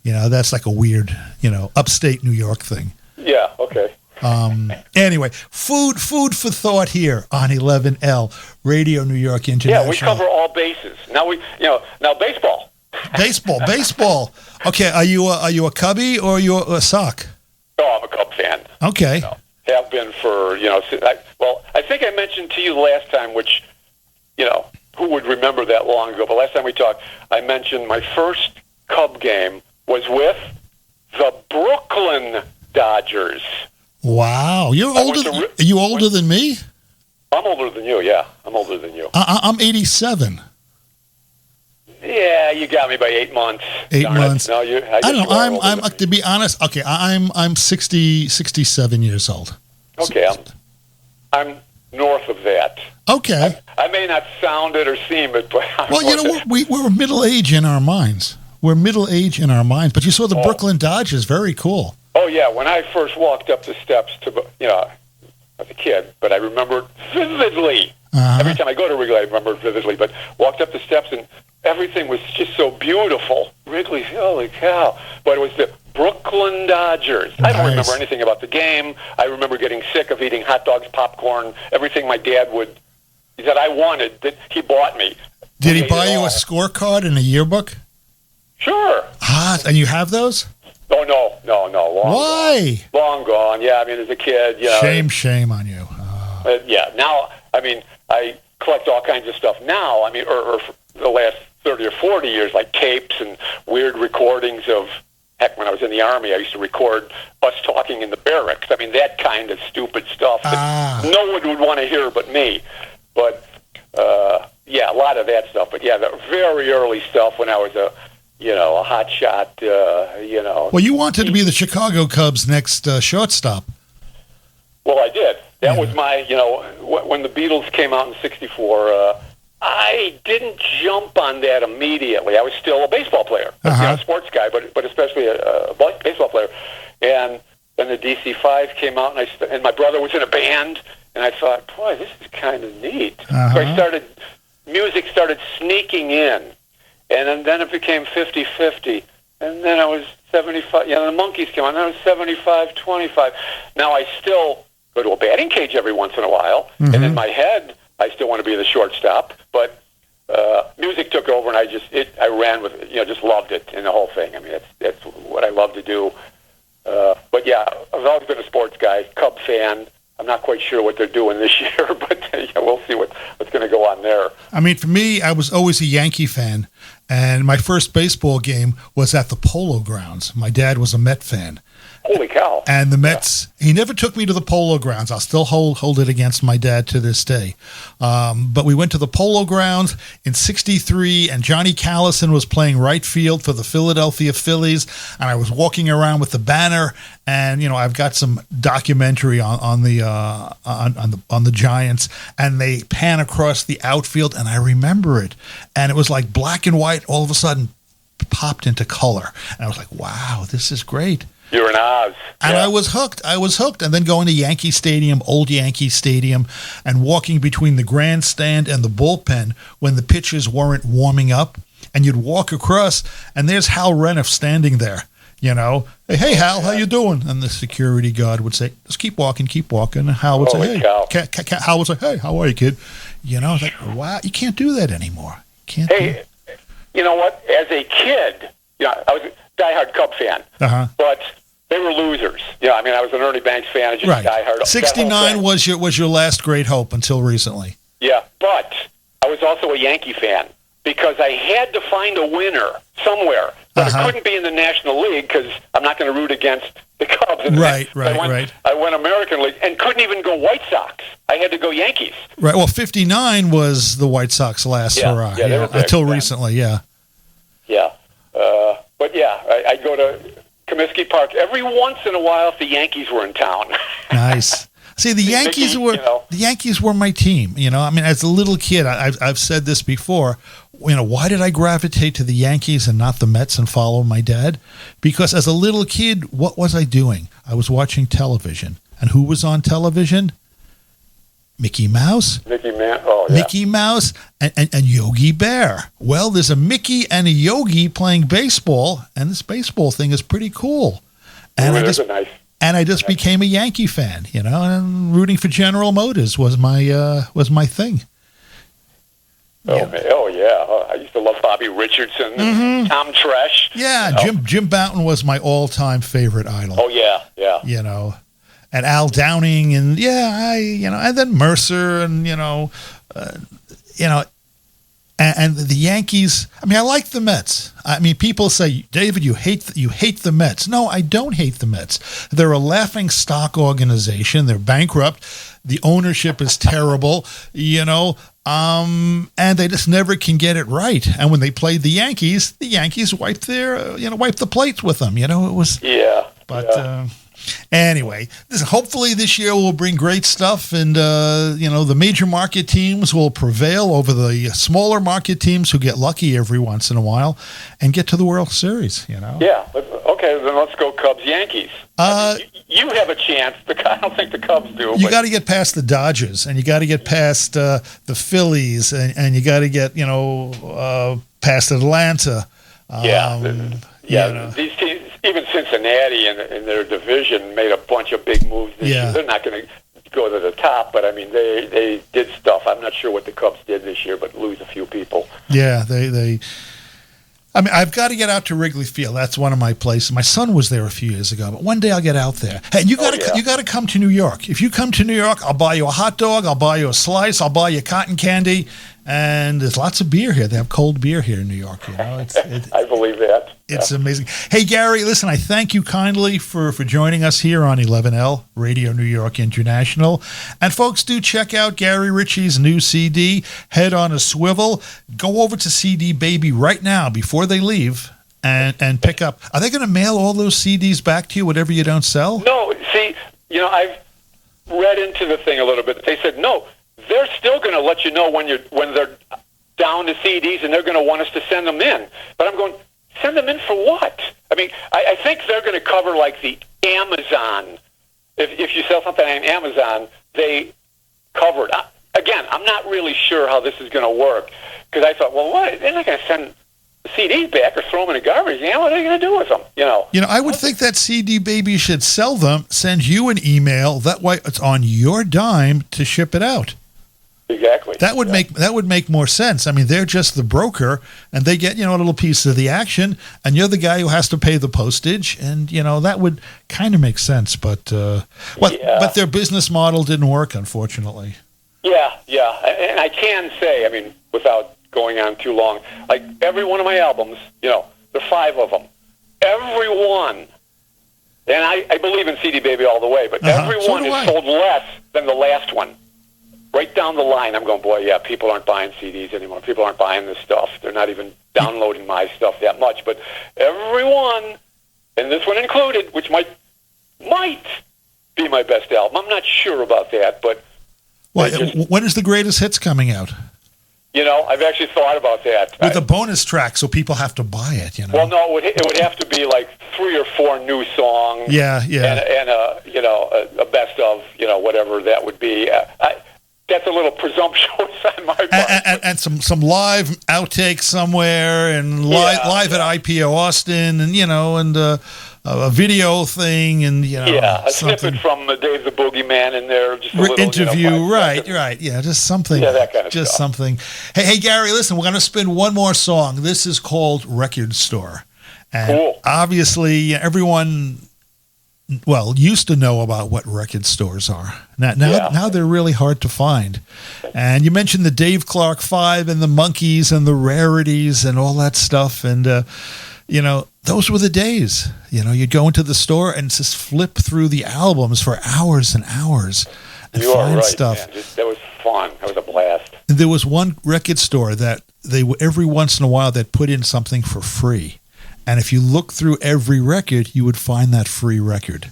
That's like a weird, upstate New York thing. Yeah, okay. Anyway, food for thought here on 11L Radio New York International. Yeah, we cover all bases. Now now baseball. Baseball. Okay, are you a Cubby or are you a Sox? Oh, I'm a Cub fan. Okay. Have been for, I think I mentioned to you the last time, which, who would remember that long ago, but last time we talked, I mentioned my first Cub game was with the Brooklyn Dodgers. Wow, are you older than me? I'm older than you, yeah. I'm older than you. I'm 87. Yeah, you got me by 8 months. 8 Darn it. months. No, I don't know. I'm to be honest. Okay, I'm 67 years old. Okay, I'm north of that. Okay. I may not sound it or seem it, but we're middle age in our minds. We're middle age in our minds. But you saw the Brooklyn Dodgers. Very cool. Oh, yeah. When I first walked up the steps as a kid, but I remember it vividly. Uh-huh. Every time I go to Wrigley, I remember it vividly. But walked up the steps, and everything was just so beautiful. Wrigley, holy cow. But it was the Brooklyn Dodgers. I don't remember anything about the game. I remember getting sick of eating hot dogs, popcorn, everything my dad that I wanted, that he bought me. Did he buy you a scorecard and a yearbook? Sure. And you have those? Oh, no. Why? Long gone. Yeah, I mean, as a kid, Shame on you. Yeah, now, I mean, I collect all kinds of stuff now. I mean, or for the last 30 or 40 years, like tapes and weird recordings of, heck, when I was in the Army, I used to record us talking in the barracks. I mean, that kind of stupid stuff that no one would want to hear but me. But, yeah, a lot of that stuff. But, yeah, the very early stuff when I was a hot shot, Well, you wanted to be the Chicago Cubs' next shortstop. Well, I did. That was my, when the Beatles came out in '64, I didn't jump on that immediately. I was still a baseball player, a sports guy, but especially a baseball player. And then the DC-5 came out, and my brother was in a band, and I thought, boy, this is kind of neat. So music started sneaking in, and then it became 50-50. And then I was 75. The Monkees came on. And I was 75-25. Now I still go to a batting cage every once in a while, and in my head, I still want to be the shortstop. But music took over, and I ran with it. Just loved it and the whole thing. I mean, that's what I love to do. But yeah, I've always been a sports guy, Cub fan. I'm not quite sure what they're doing this year, but we'll see what's going to go on there. I mean, for me, I was always a Yankee fan, and my first baseball game was at the Polo Grounds. My dad was a Met fan. Holy cow. And the Mets, he never took me to the Polo Grounds. I'll still hold it against my dad to this day. But we went to the Polo Grounds in '63, and Johnny Callison was playing right field for the Philadelphia Phillies, and I was walking around with the banner, and I've got some documentary on the Giants, and they pan across the outfield, and I remember it, and it was like black and white. All of a sudden, popped into color, and I was like, "Wow, this is great." You're in Oz. And Yeah. I was hooked. And then going to Yankee Stadium, old Yankee Stadium, and walking between the grandstand and the bullpen when the pitchers weren't warming up. And you'd walk across, and there's Hal Reniff standing there. Hey Hal, how you doing? And the security guard would say, just keep walking. And Hal would Holy say, hey. Hal would say, hey, how are you, kid? It's like, wow, you can't do that anymore. Hey, you know what? As a kid, I was a diehard Cub fan, but they were losers. I was an Ernie Banks fan, just right. diehard. 69 was your last great hope until recently. Yeah, but I was also a Yankee fan because I had to find a winner somewhere. But it couldn't be in the National League because I'm not going to root against the Cubs. Right. I went American League and couldn't even go White Sox. I had to go Yankees. Right. Well, 59 was the White Sox last hurrah. Yeah, they were big, until recently, yeah. Yeah. But yeah, I go to Comiskey Park every once in a while if the Yankees were in town. Nice. See, the Yankees were my team. As a little kid, I've said this before. Why did I gravitate to the Yankees and not the Mets and follow my dad? Because as a little kid, what was I doing? I was watching television. And who was on television? Mickey Mouse. Mickey Mouse and Yogi Bear. Well, there's a Mickey and a Yogi playing baseball, and this baseball thing is pretty cool. And I just became a Yankee fan, and rooting for General Motors was my thing. Oh yeah, I used to love Bobby Richardson, Tom Tresh. Yeah, Jim Bouton was my all-time favorite idol. Oh yeah. And Al Downing, and and then Mercer, and and the Yankees. I like the Mets. People say, David, you hate the Mets. No, I don't hate the Mets. They're a laughing stock organization. They're bankrupt. The ownership is terrible. And they just never can get it right. And when they played the Yankees wiped the plates with them. It was anyway, hopefully this year will bring great stuff, and the major market teams will prevail over the smaller market teams who get lucky every once in a while and get to the World Series. Yeah. Okay, then let's go Cubs Yankees. You have a chance. I don't think the Cubs do. You got to get past the Dodgers, and you got to get past the Phillies, and you got to get past Atlanta. These teams, even Cincinnati in their division, made a bunch of big moves this year. They're not going to go to the top, but they did stuff. I'm not sure what the Cubs did this year, but lose a few people. Yeah, they. I've got to get out to Wrigley Field. That's one of my places. My son was there a few years ago, but one day I'll get out there. Hey, you got to come to New York. If you come to New York, I'll buy you a hot dog. I'll buy you a slice. I'll buy you cotton candy. And there's lots of beer here. They have cold beer here in New York. I believe that. It's amazing. Hey, Gary, listen, I thank you kindly for joining us here on 11L Radio New York International. And folks, do check out Gary Ritchie's new CD, Head on a Swivel. Go over to CD Baby right now before they leave and pick up. Are they going to mail all those CDs back to you, whatever you don't sell? No, see, I've read into the thing a little bit. They said, no, they're still going to let you know when they're down to CDs, and they're going to want us to send them in. But I'm going, send them in for what? I think they're going to cover like the Amazon. If you sell something on Amazon, they cover it. Again, I'm not really sure how this is going to work, because I thought, well, what? They're not going to send the CDs back or throw them in the garbage. What are they going to do with them? I would think that CD Baby should sell them, send you an email. That way, it's on your dime to ship it out. Exactly. That would make more sense. They're just the broker, and they get a little piece of the action, and you're the guy who has to pay the postage, and that would kind of make sense. But their business model didn't work, unfortunately. Yeah, and I can say, without going on too long, like every one of my albums, there are 5 of them. Every one, and I believe in CD Baby all the way, but every one is sold less than the last one. Right down the line, I'm going, boy, yeah, people aren't buying CDs anymore. People aren't buying this stuff. They're not even downloading my stuff that much. But everyone, and this one included, which might be my best album. I'm not sure about that, but... When is the greatest hits coming out? I've actually thought about that. With a bonus track, so people have to buy it, Well, no, it would have to be like 3 or 4 new songs. Yeah. And a best of, whatever that would be. That's a little presumptuous on my part. And some live outtakes somewhere, and live at IPO Austin, and a video thing, and a snippet from Dave the Boogeyman in there, just a little interview, right, just something, that kind of just stuff. something. Hey, Gary, listen, we're going to spin one more song. This is called Record Store, and cool. Obviously everyone, used to know about what record stores are. Now they're really hard to find. And you mentioned the Dave Clark 5 and the Monkees and the Rarities and all that stuff, and those were the days. You'd go into the store and just flip through the albums for hours and hours and find stuff. Man. That was fun. That was a blast. There was one record store that every once in a while they'd put in something for free. And if you look through every record, you would find that free record.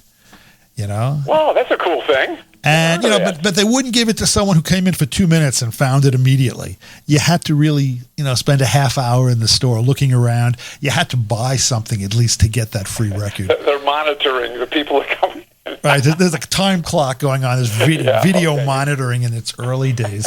Wow, that's a cool thing. And but they wouldn't give it to someone who came in for 2 minutes and found it immediately. You had to really, spend a half hour in the store looking around. You had to buy something at least to get that free record. They're monitoring the people that come in. Right, there's a time clock going on. There's video monitoring in its early days.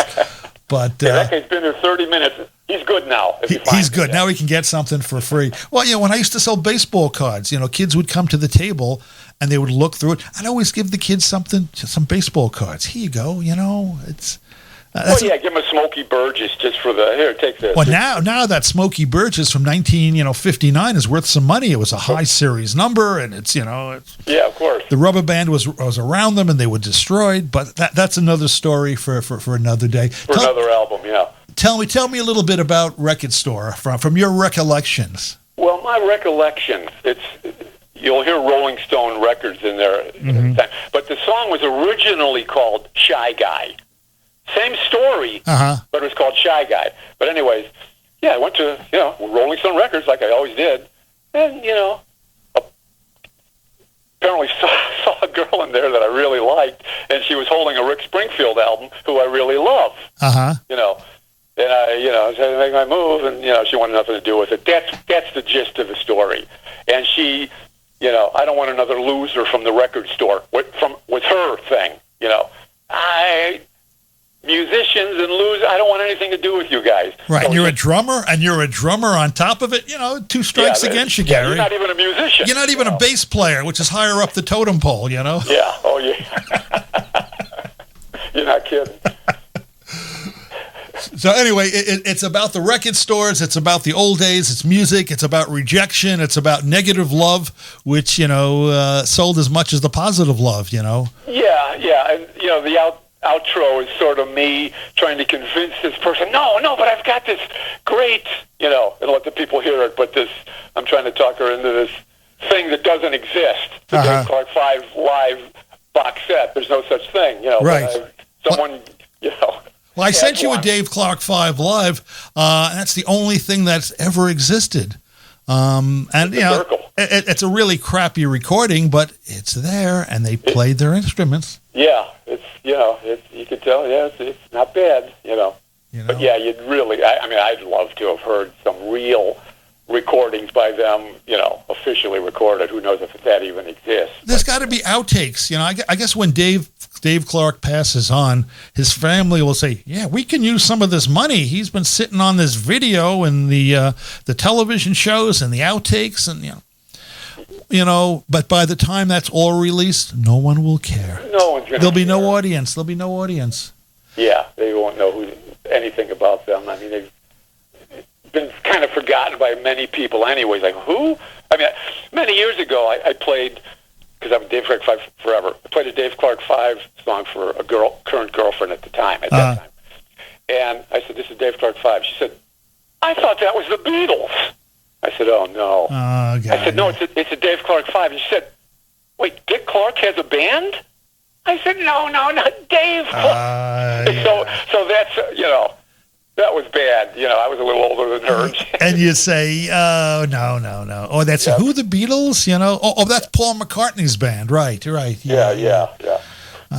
But that guy's been there 30 minutes. He's good now. He's good. Now he can get something for free. Well, when I used to sell baseball cards, kids would come to the table and they would look through it. I'd always give the kids some baseball cards. Here you go. It's. Give him a Smokey Burgess just for here. Take this. Well, now that Smokey Burgess from 1959 is worth some money. It was a high series number, and it's. Yeah, of course. The rubber band was around them, and they were destroyed. But that's another story for another day. Another album, yeah. Tell me a little bit about Record Store from your recollections. Well, my recollections, you'll hear Rolling Stone records in there at the time. But the song was originally called Shy Guy. Same story, but it was called Shy Guy. But anyways, I went to, Rolling Stone Records like I always did. And, apparently saw a girl in there that I really liked, and she was holding a Rick Springfield album, who I really love. And I said to make my move, and she wanted nothing to do with it. That's the gist of the story. And she, I don't want another loser from the record store. Was her thing. Musicians and losers, I don't want anything to do with you guys. Right, So and you're a drummer on top of it. 2 strikes against you, Gary. You're not even a musician. You're not even a bass player, which is higher up the totem pole. Yeah. Oh yeah. You're not kidding. So anyway, it's about the record stores. It's about the old days. It's music. It's about rejection. It's about negative love, which sold as much as the positive love. Yeah, and the outro is sort of me trying to convince this person. No, but I've got this great, and let the people hear it. But I'm trying to talk her into this thing that doesn't exist. The Dave Clark 5 live box set. There's no such thing. Right. Someone. Well, I sent you a Dave Clark 5 Live, and that's the only thing that's ever existed. And it's a really crappy recording, but it's there, and they played their instruments. Yeah, it's you could tell. Yeah, it's not bad. But yeah, you'd really. I'd love to have heard some real recordings by them. Officially recorded. Who knows if that even exists? There's got to be outtakes. I guess when Dave Clark passes on, his family will say, "Yeah, we can use some of this money. He's been sitting on this video and the television shows and the outtakes, and But by the time that's all released, no one will care. No one's going to. There'll be no audience. There'll be no audience. Yeah, they won't know anything about them. They've been kind of forgotten by many people, anyways. Like who? Many years ago, I played. Because I'm Dave Clark 5 forever. I played a Dave Clark 5 song for a current girlfriend at that time. And I said, "This is Dave Clark 5." She said, "I thought that was the Beatles." I said, "Oh no." I said, "No, it's a Dave Clark 5." And she said, "Wait, Dick Clark has a band?" I said, "No, not Dave Clark." So that's that was bad. I was a little older than her. And you say, "Oh, no." Oh, that's who, the Beatles? Oh, that's Paul McCartney's band. Right. Yeah.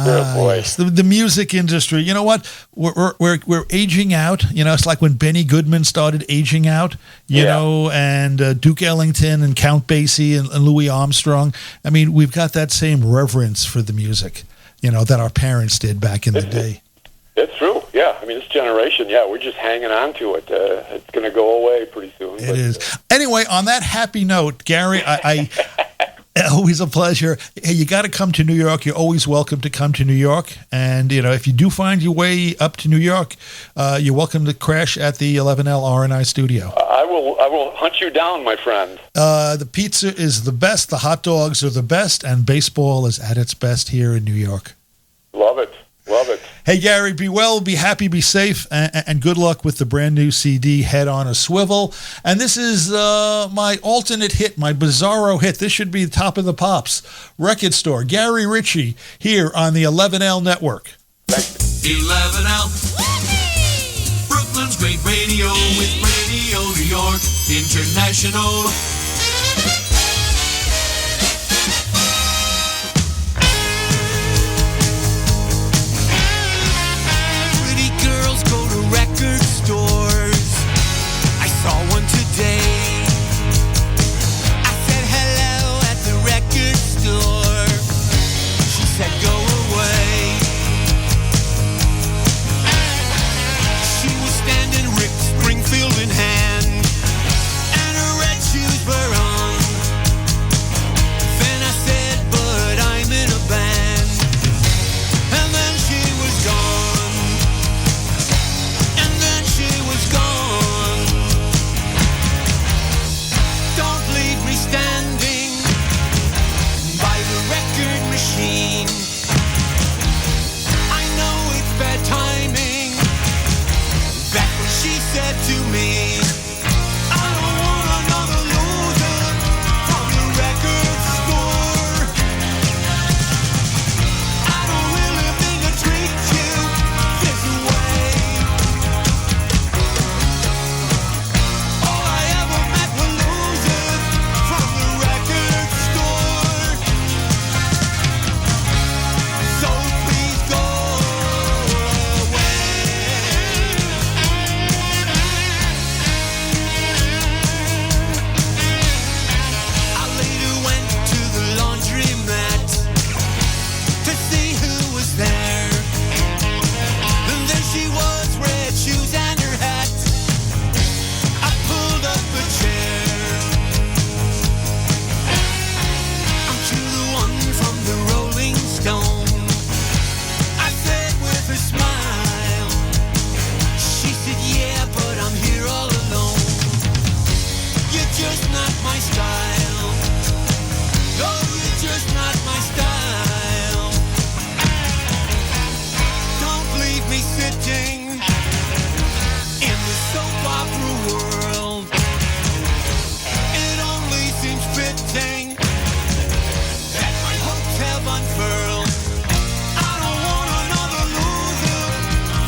Oh, boy. Yes. The music industry. You know what? We're aging out. You know, it's like when Benny Goodman started aging out. You Yeah. know, and Duke Ellington and Count Basie and Louis Armstrong. I mean, we've got that same reverence for the music. You know, that our parents did back in the day. It's true. Yeah. I mean, this generation. Yeah, we're just hanging on to it. It's going to go away pretty soon. It is. Anyway, on that happy note, Gary, I always a pleasure. Hey, you got to come to New York. You're always welcome to come to New York. And, you know, if you do find your way up to New York, you're welcome to crash at the 11L RNI studio. I will hunt you down, my friend. The pizza is the best. The hot dogs are the best. And baseball is at its best here in New York. Love it. Love it. Hey, Gary, be well, be happy, be safe, and good luck with the brand new CD, Head on a Swivel. And this is my alternate hit, my bizarro hit. This should be the top of the pops. Record store, Gary Ritchie, here on the 11L Network. 11L. Brooklyn's great radio with Radio New York International. Pretty girls go to record stores. I saw one today. I said hello at the record store. She said go away. She was standing Rick Springfield in hand, and her red shoes were on. Then I said, but I'm in a band. And then she was gone. And then she was gone. Don't leave me standing by the record machine. I know it's bad timing. That's what she said to me. I don't want another loser from the record store. I don't really mean to treat you this way. All I ever met were losers from the record store. So please go away. I later went to the laundromat to see who was there. And there she was, red shoes and her hat. I pulled up a chair. I'm to the one from the Rolling Stone. I said with a smile. She said, yeah, but I'm here all alone. You're just not my style. No, you're just not my style. Don't leave me sitting in the soap opera world. It only seems fitting that my hopes have unfurled. I don't want another loser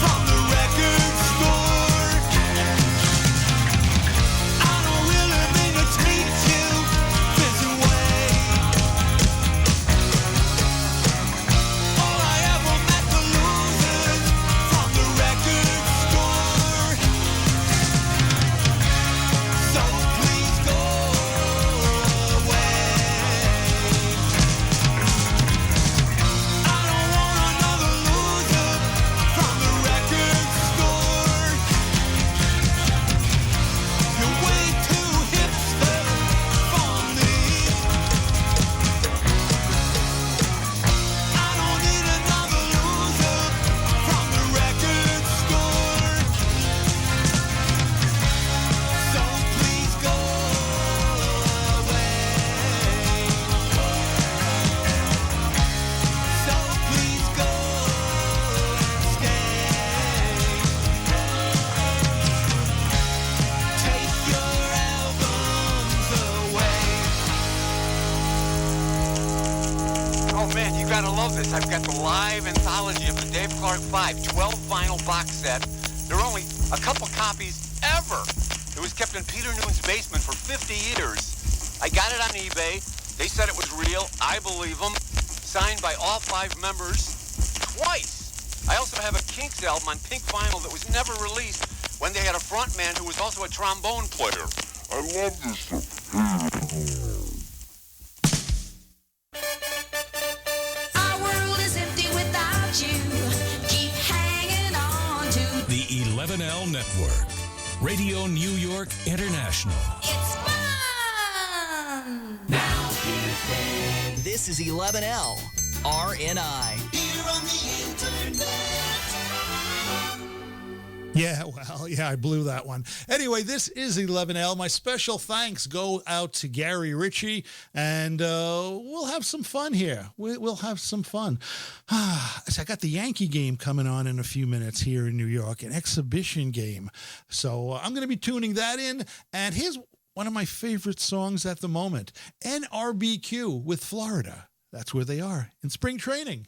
from the record store. I don't really mean to treat you this way. All I ever met were losers from the record store. So please go away. I don't want another loser from the record store. You're way too hipster for me. I don't need another loser from the record store. So please go away. So please go and stay. Take your albums away. Oh man, you gotta love this. I've got the live anthology of the Dave Clark 5, 12 vinyl box set. There are only a couple copies ever. It was kept in Peter Noon's basement for 50 years. I got it on eBay. They said it was real. I believe them. Signed by all 5 members. twice. I also have a Kinks album on pink vinyl that was never released when they had a front man who was also a trombone player. I love this stuff. Our world is empty without you. Keep hanging on to. The 11L Network. Radio New York International. It's fun. This is 11L RNI. Here on the internet. Yeah, well, yeah, I blew that one. Anyway, this is 11L. My special thanks go out to Gary Ritchie, and we'll have some fun here. We'll have some fun. So I got the Yankee game coming on in a few minutes here in New York, an exhibition game. So I'm going to be tuning that in, and here's one of my favorite songs at the moment, NRBQ with Florida. That's where they are in spring training.